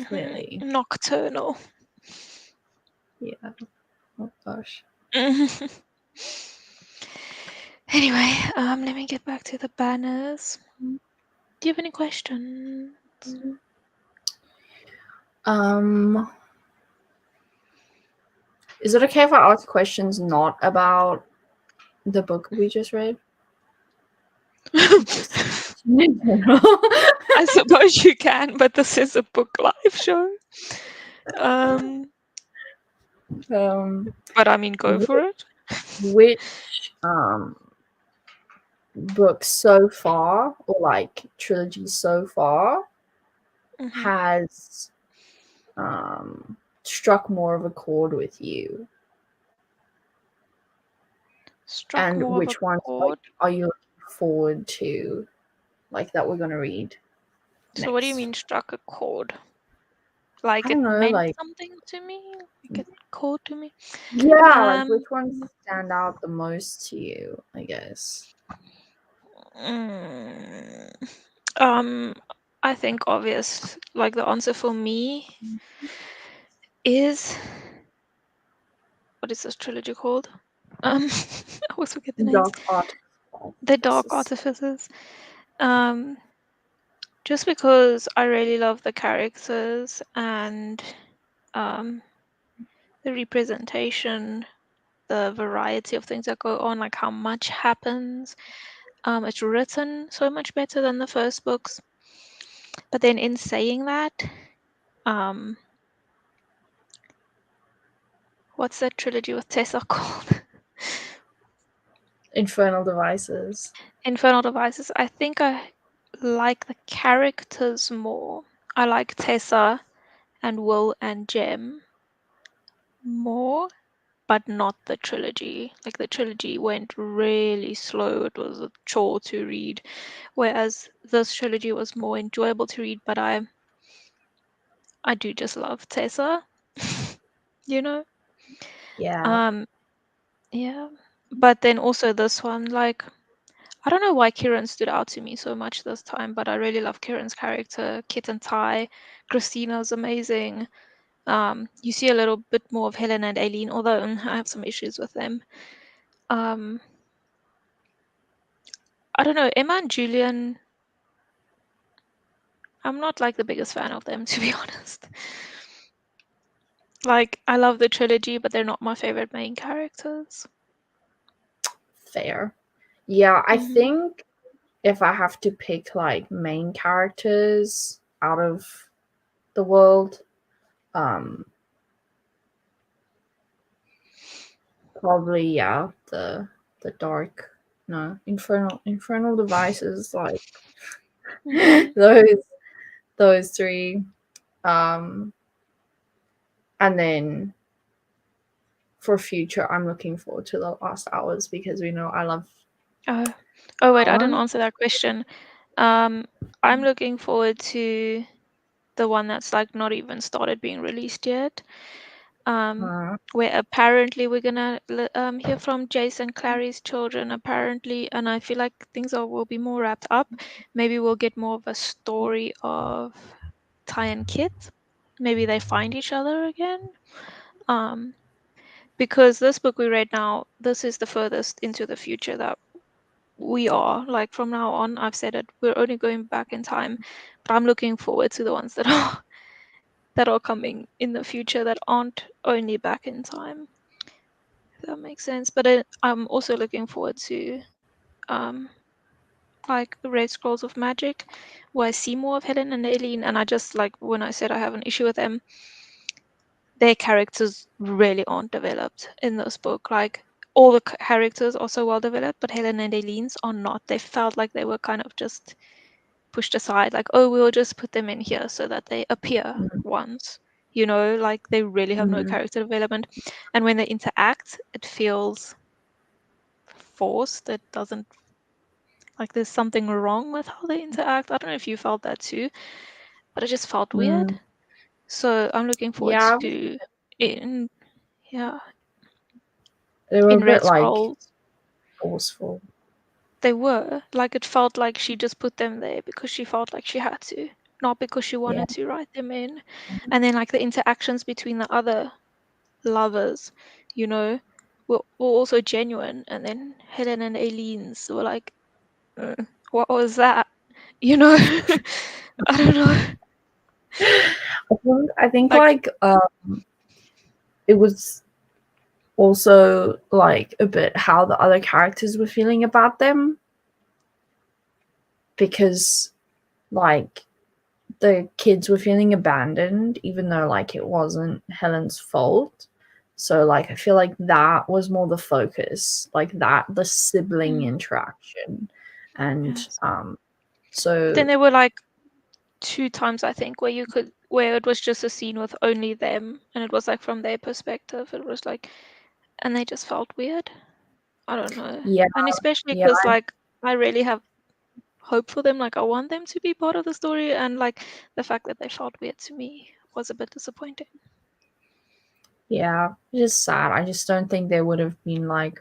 Clearly.
Nocturnal.
Yeah. Oh gosh.
Anyway, let me get back to the banners. Do you have any questions?
Um. Is it okay if I ask questions not about the book we just read? Just in general.
I suppose you can, but this is a book live show. Um,
um,
but I mean, go for it.
which book so far, or like trilogy so far,
Hmm.
has struck more of a chord with you,
Struck
and
more of a
which ones like
chord.
are you looking forward to like that we're gonna read
So what do you
next.
mean struck a chord? Like
I
it
don't know,
meant
like
something to me? Like it called to me?
yeah, like
Um,
which ones stand out the most to you, I guess.
mm, um, I think obvious, like the answer for me is, what is this trilogy called? I always forget the names.
Dark Art.
The Dark
This is
Artificers. Um, just because I really love the characters and um, the representation, the variety of things that go on, like how much happens. It's written so much better than the first books. But then in saying that, um, what's that trilogy with Tessa called?
Infernal Devices.
Infernal Devices. I think I like the characters more. I like Tessa and Will and Jem more, but not the trilogy. Like the trilogy went really slow. It was a chore to read, whereas this trilogy was more enjoyable to read. But I do just love Tessa, you know.
Yeah.
Um, yeah. But then also this one, like I don't know why Kieran stood out to me so much this time, but I really love Kieran's character. Kit and Ty, Christina's amazing. You see a little bit more of Helen and Aileen, although I have some issues with them. Um, I don't know, Emma and Julian, I'm not like the biggest fan of them, to be honest. Like, I love the trilogy, but they're not my favorite main characters.
Fair. Yeah, I
Hmm.
think if I have to pick like main characters out of the world, um probably yeah, the dark no, infernal devices, like
Hmm.
those those three. Um and then for future I'm looking forward to the last hours because we know I love
Oh. Oh, wait,
that
I didn't
one.
answer that question. Um, I'm looking forward to the one that's like not even started being released yet.
Uh,
Where apparently we're gonna hear from Jason Clary's children apparently, and I feel like things will be more wrapped up. Maybe we'll get more of a story of Ty and Kit. Maybe they find each other again. Um, because this book we read now, this is the furthest into the future that we are. Like from now on, I've said it, we're only going back in time, but I'm looking forward to the ones that are that are coming in the future that aren't only back in time. If that makes sense. But I'm also looking forward to um, like the Red Scrolls of Magic, where I see more of Helen and Aileen, and I just like when I said I have an issue with them, their characters really aren't developed in this book. Like all the characters are so well developed, but Helen and Aileen's are not. They felt like they were kind of just pushed aside, like, oh, we'll just put them in here so that they appear once. You know, like they really have no
mm,
character development. And when they interact, it feels forced. It doesn't like there's something wrong with how they interact. I don't know if you felt that too, but it just felt weird.
mm.
So I'm looking forward
Yeah,
to in yeah,
they were a
in
bit
Red
like
Scrolls.
forceful.
They were like it felt like she just put them there because she felt like she had to, not because she
Yeah.
wanted to write them in. And then like the interactions between the other lovers, you know, were also genuine. And then Helen and Aileen's were like, what was that? You know, I don't know.
I think
Like,
like it was also like a bit how the other characters were feeling about them because like the kids were feeling abandoned even though like it wasn't Helen's fault. So like I feel like that was more the focus, like that the sibling
mm,
interaction. And
yes. But then
so
there were like two times I think where it was just a scene with only them, and it was like from their perspective. It was like, and they just felt weird. I don't know.
yeah,
And especially
yeah,
because like I really have hope for them. Like I want them to be part of the story, and like the fact that they felt weird to me was a bit disappointing.
Yeah, it's just sad. I just don't think there would have been like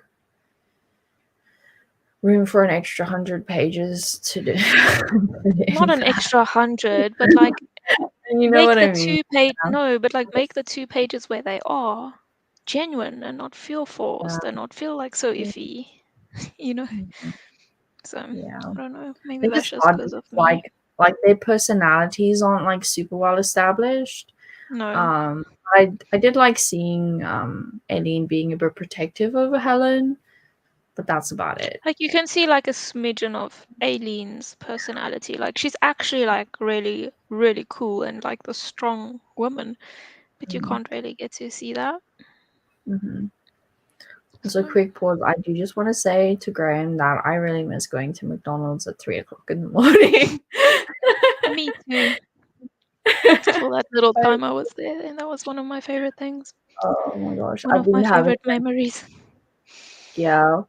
room for an extra 100 pages to do.
Not an extra 100, but like
You know
make
what
the
I mean?
2 page no, but like make the 2 pages where they are genuine and not feel forced and not feel like so
Yeah.
iffy, you know.
Mhm.
So
Yeah.
I don't know.
I
Maybe
think
that's
it's
just
hard
because
because
of me.
like their personalities aren't like super well established.
No,
I did like seeing Eileen being a bit protective over Helen, but that's about it.
like you can see like a smidgen of Aileen's personality. Like she's actually like really, really cool and like the strong woman, but you
Mm.
can't really get to see that.
Mm-hmm. So
So
quick pause. I do just want to say to Graham that I really miss going to McDonald's at 3 o'clock in the morning.
me too. For that little time I was there, and that was one of my favorite things.
Oh my gosh,
One
I've
of
been
my
having
favorite memories.
yeah,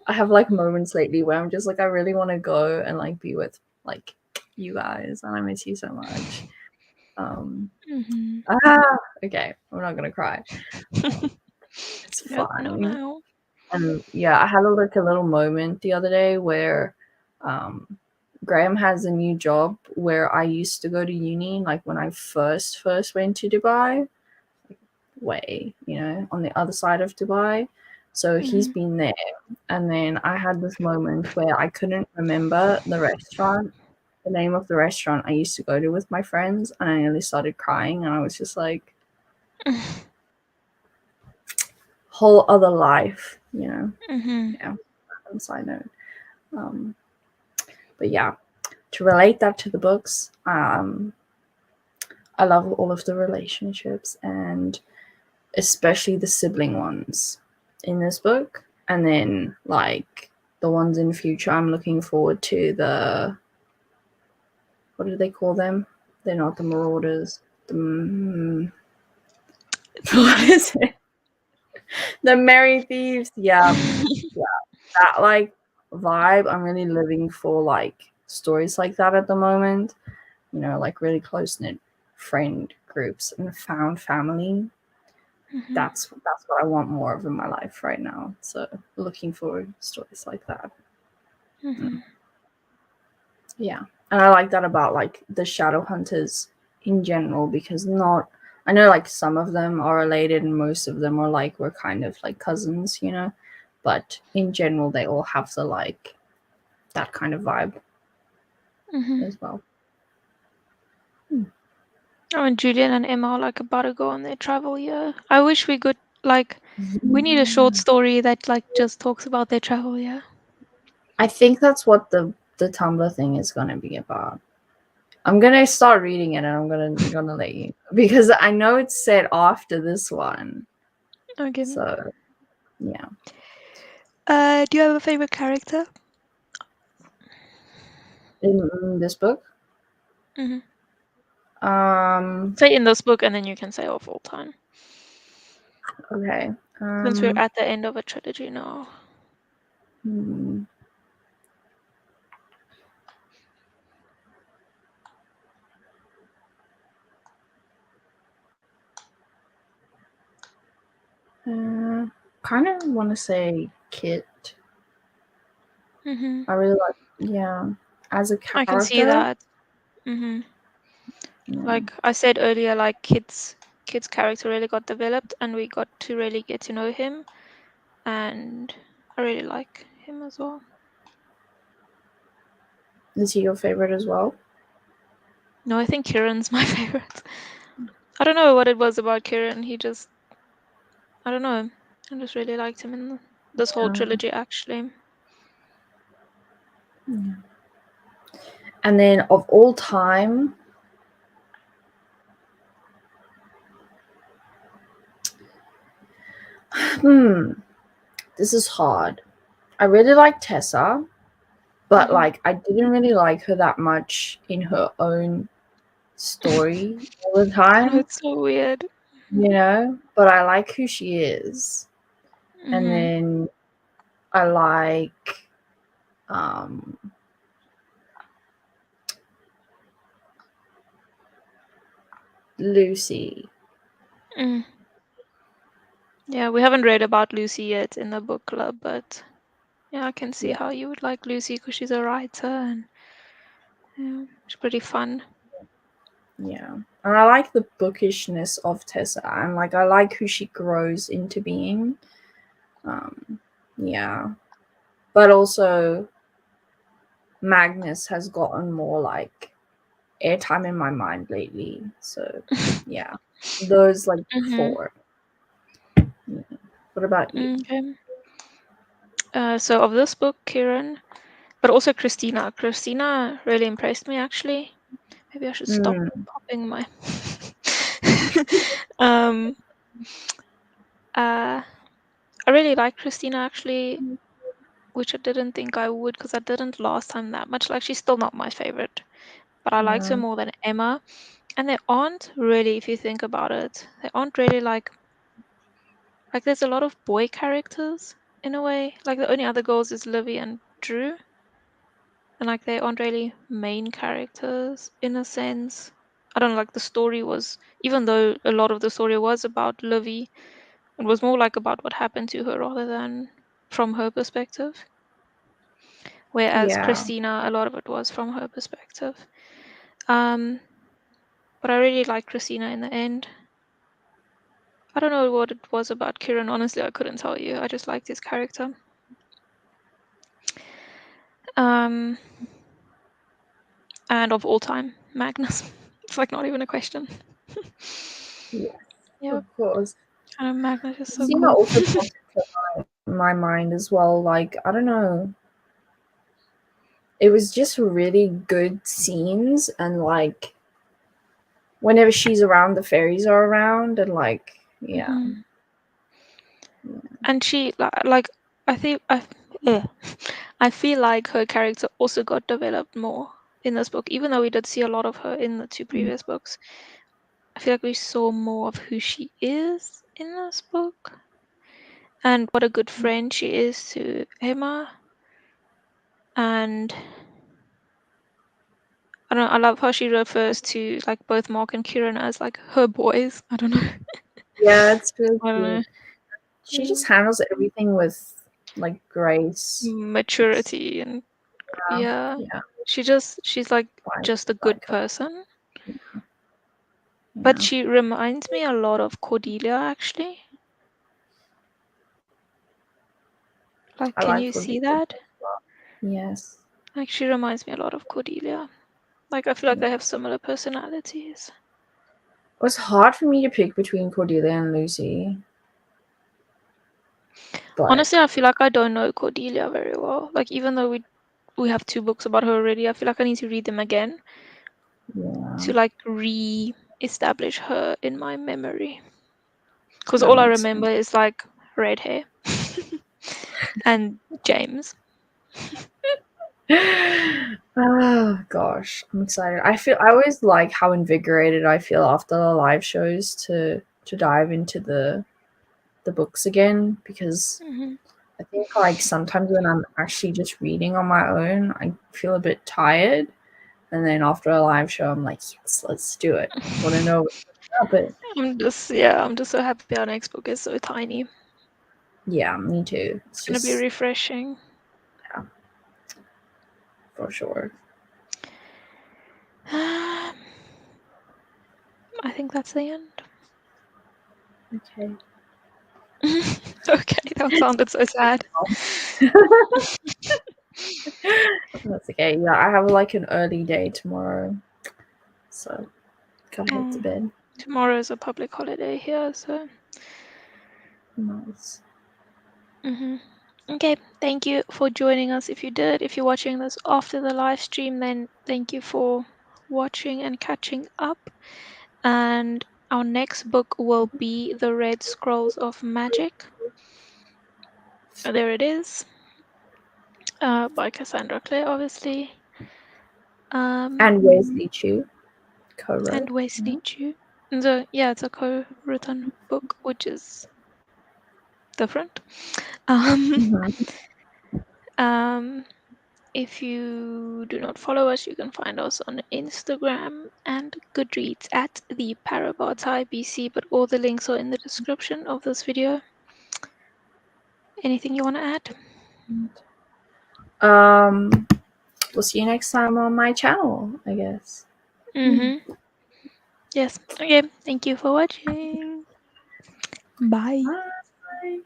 I have like moments lately where I'm just like I really want to go and like be with like you guys, and I miss you so much. Um,
Mm-hmm.
okay, I'm not gonna cry. It's
Nope, no,
fine.
no.
And yeah, I had a little moment the other day where um, Graham has a new job where I used to go to uni, like when I first went to Dubai, way, you know, on the other side of Dubai. So he's
Mm-hmm.
been there. And then I had this moment where I couldn't remember the name of the restaurant I used to go to with my friends, and I nearly started crying, and I was just like, whole other life, you know.
Mm-hmm.
Yeah. On a side note. Um, but yeah, to relate that to the books, I love all of the relationships and especially the sibling ones in this book. And then like the ones in future, I'm looking forward to the what do they call them? They're not the Marauders. The what is it? The Merry Thieves. Yeah, yeah. That like vibe. I'm really living for like stories like that at the moment. You know, like really close knit friend groups and found family.
Mm-hmm.
That's what I want more of in my life right now. So looking for stories like that.
Mm-hmm.
Yeah. And I like that about like the shadow hunters in general because not I know like some of them are related and most of them are like we're kind of like cousins, you know. But in general they all have the like that kind of vibe
Mm-hmm.
as well.
Oh, and Julian and Emma are like about to go on their travel year. I wish we could like we need a short story that like just talks about their travel year.
I think that's what the Tumblr thing is gonna be about. I'm gonna start reading it and I'm gonna let you because I know it's set after this one.
Okay.
So yeah.
Do you have a favorite character?
In this book.
Mm-hmm.
Um
Say in this book, and then you can say of all time.
okay.
Since we're at the end of a trilogy now.
Hmm. Kind of want to say Kit.
Mm-hmm.
I really like, yeah, as a
I can see
character.
that. Mm-hmm.
Yeah.
Like I said earlier, like Kid's character really got developed, and we got to really get to know him, and I really like him as well.
Is he your favorite as well?
No, I think Kieran's my favorite. I don't know what it was about Kieran. I don't know. I just really liked him in this whole
Yeah.
trilogy, actually.
Yeah. And then of all time, this is hard. I really like Tessa, but
Mm-hmm.
like I didn't really like her that much in her own story all the
I know
time,
it's so weird.
you know. But I like who she is, and
Mm-hmm.
then I like um Lucy.
Mm. Yeah, we haven't read about Lucy yet in the book club, but yeah, I can see
Yeah.
how you would like Lucy because she's a writer and she's pretty fun.
Yeah. And I like the bookishness of Tessa, and like I like who she grows into being. Yeah. But also Magnus has gotten more like airtime in my mind lately. So yeah. Those like
Mm-hmm.
four. Yeah. What about you?
Okay. So of this book, Kieran, but also Christina. Christina really impressed me actually. Maybe I should stop
Mm,
popping my. um. I really like Christina actually, which I didn't think I would because I didn't last time that much. Like she's still not my favorite, but I liked her
yeah.
more than Emma. And they aren't really, if you think about it, they aren't really like there's a lot of boy characters in a way. Like the only other girls is Livy and Drew, and like they aren't really main characters in a sense. I don't know, like the story was, even though a lot of the story was about Livy, it was more like about what happened to her rather than from her perspective. Whereas
Yeah.
Christina, a lot of it was from her perspective. Um, but I really liked Christina in the end. I don't know what it was about Kieran. Honestly, I couldn't tell you. I just liked his character. Um, and of all time, Magnus. It's like not even a question.
Yes.
Yep.
Of course.
And Magnus is so
Christina
cool.
also popped into my mind as well. Like, I don't know. It was just really good scenes, and like whenever she's around, the fairies are around, and like, yeah.
Mhm. And she like I think I feel like her character also got developed more in this book, even though we did see a lot of her in the two previous books. I feel like we saw more of who she is in this book and what a good friend she is to Emma. And I don't know, I love how she refers to like both Mark and Kieran as like her boys. I don't know.
Yeah, it's really
I don't know.
cute. She
Mm,
just handles everything with like grace. It's
maturity and yeah.
yeah,
She's like
why
just a good
like her.
person. But
Yeah.
she reminds me a lot of Cordelia actually. Like
I
can
like
you
Cordelia.
see that?
Yes.
Like she reminds me a lot of Cordelia. Like I feel like
Yeah.
they have similar personalities.
It was hard for me to pick between Cordelia and Lucy, but
Honestly, I feel like I don't know Cordelia very well. Like even though we have two books about her already, I feel like I need to read them again
yeah,
to like re-establish her in my memory. Because
that
all I
makes
remember
sense.
is like red hair and James.
Oh gosh, I'm excited. I always like how invigorated I feel after the live shows to dive into the books again, because
Hmm.
I think like sometimes when I'm actually just reading on my own, I feel a bit tired, and then after a live show, I'm like, yes, let's do it. I want to know what's going to happen.
I'm just so happy our next book is so tiny.
Yeah, me too.
It's
It's
gonna be
just
refreshing.
yeah, for sure.
I think that's the end.
Okay.
Okay, that sounded so sad.
That's okay. Yeah, I have like an early day tomorrow, so gotta head to
Mm,
bed.
tomorrow is a public holiday here, so.
Nice.
Okay, thank you for joining us. If you did, if you're watching this after the live stream, then thank you for watching and catching up. And our next book will be The Red Scrolls of Magic. There it is, by Cassandra Clare, obviously,
And Wesley Chu
and
co-wrote.
Wesley
Yeah.
Chu. Yeah, it's a co-written book, which is different. Um,
Mhm.
um, If you do not follow us, you can find us on Instagram and Goodreads at the Parabatai BC, but all the links are in the description of this video. Anything you want to add?
We'll see you next time on my channel, I guess.
Yes. Okay. Thank you for watching. Bye.
Bye.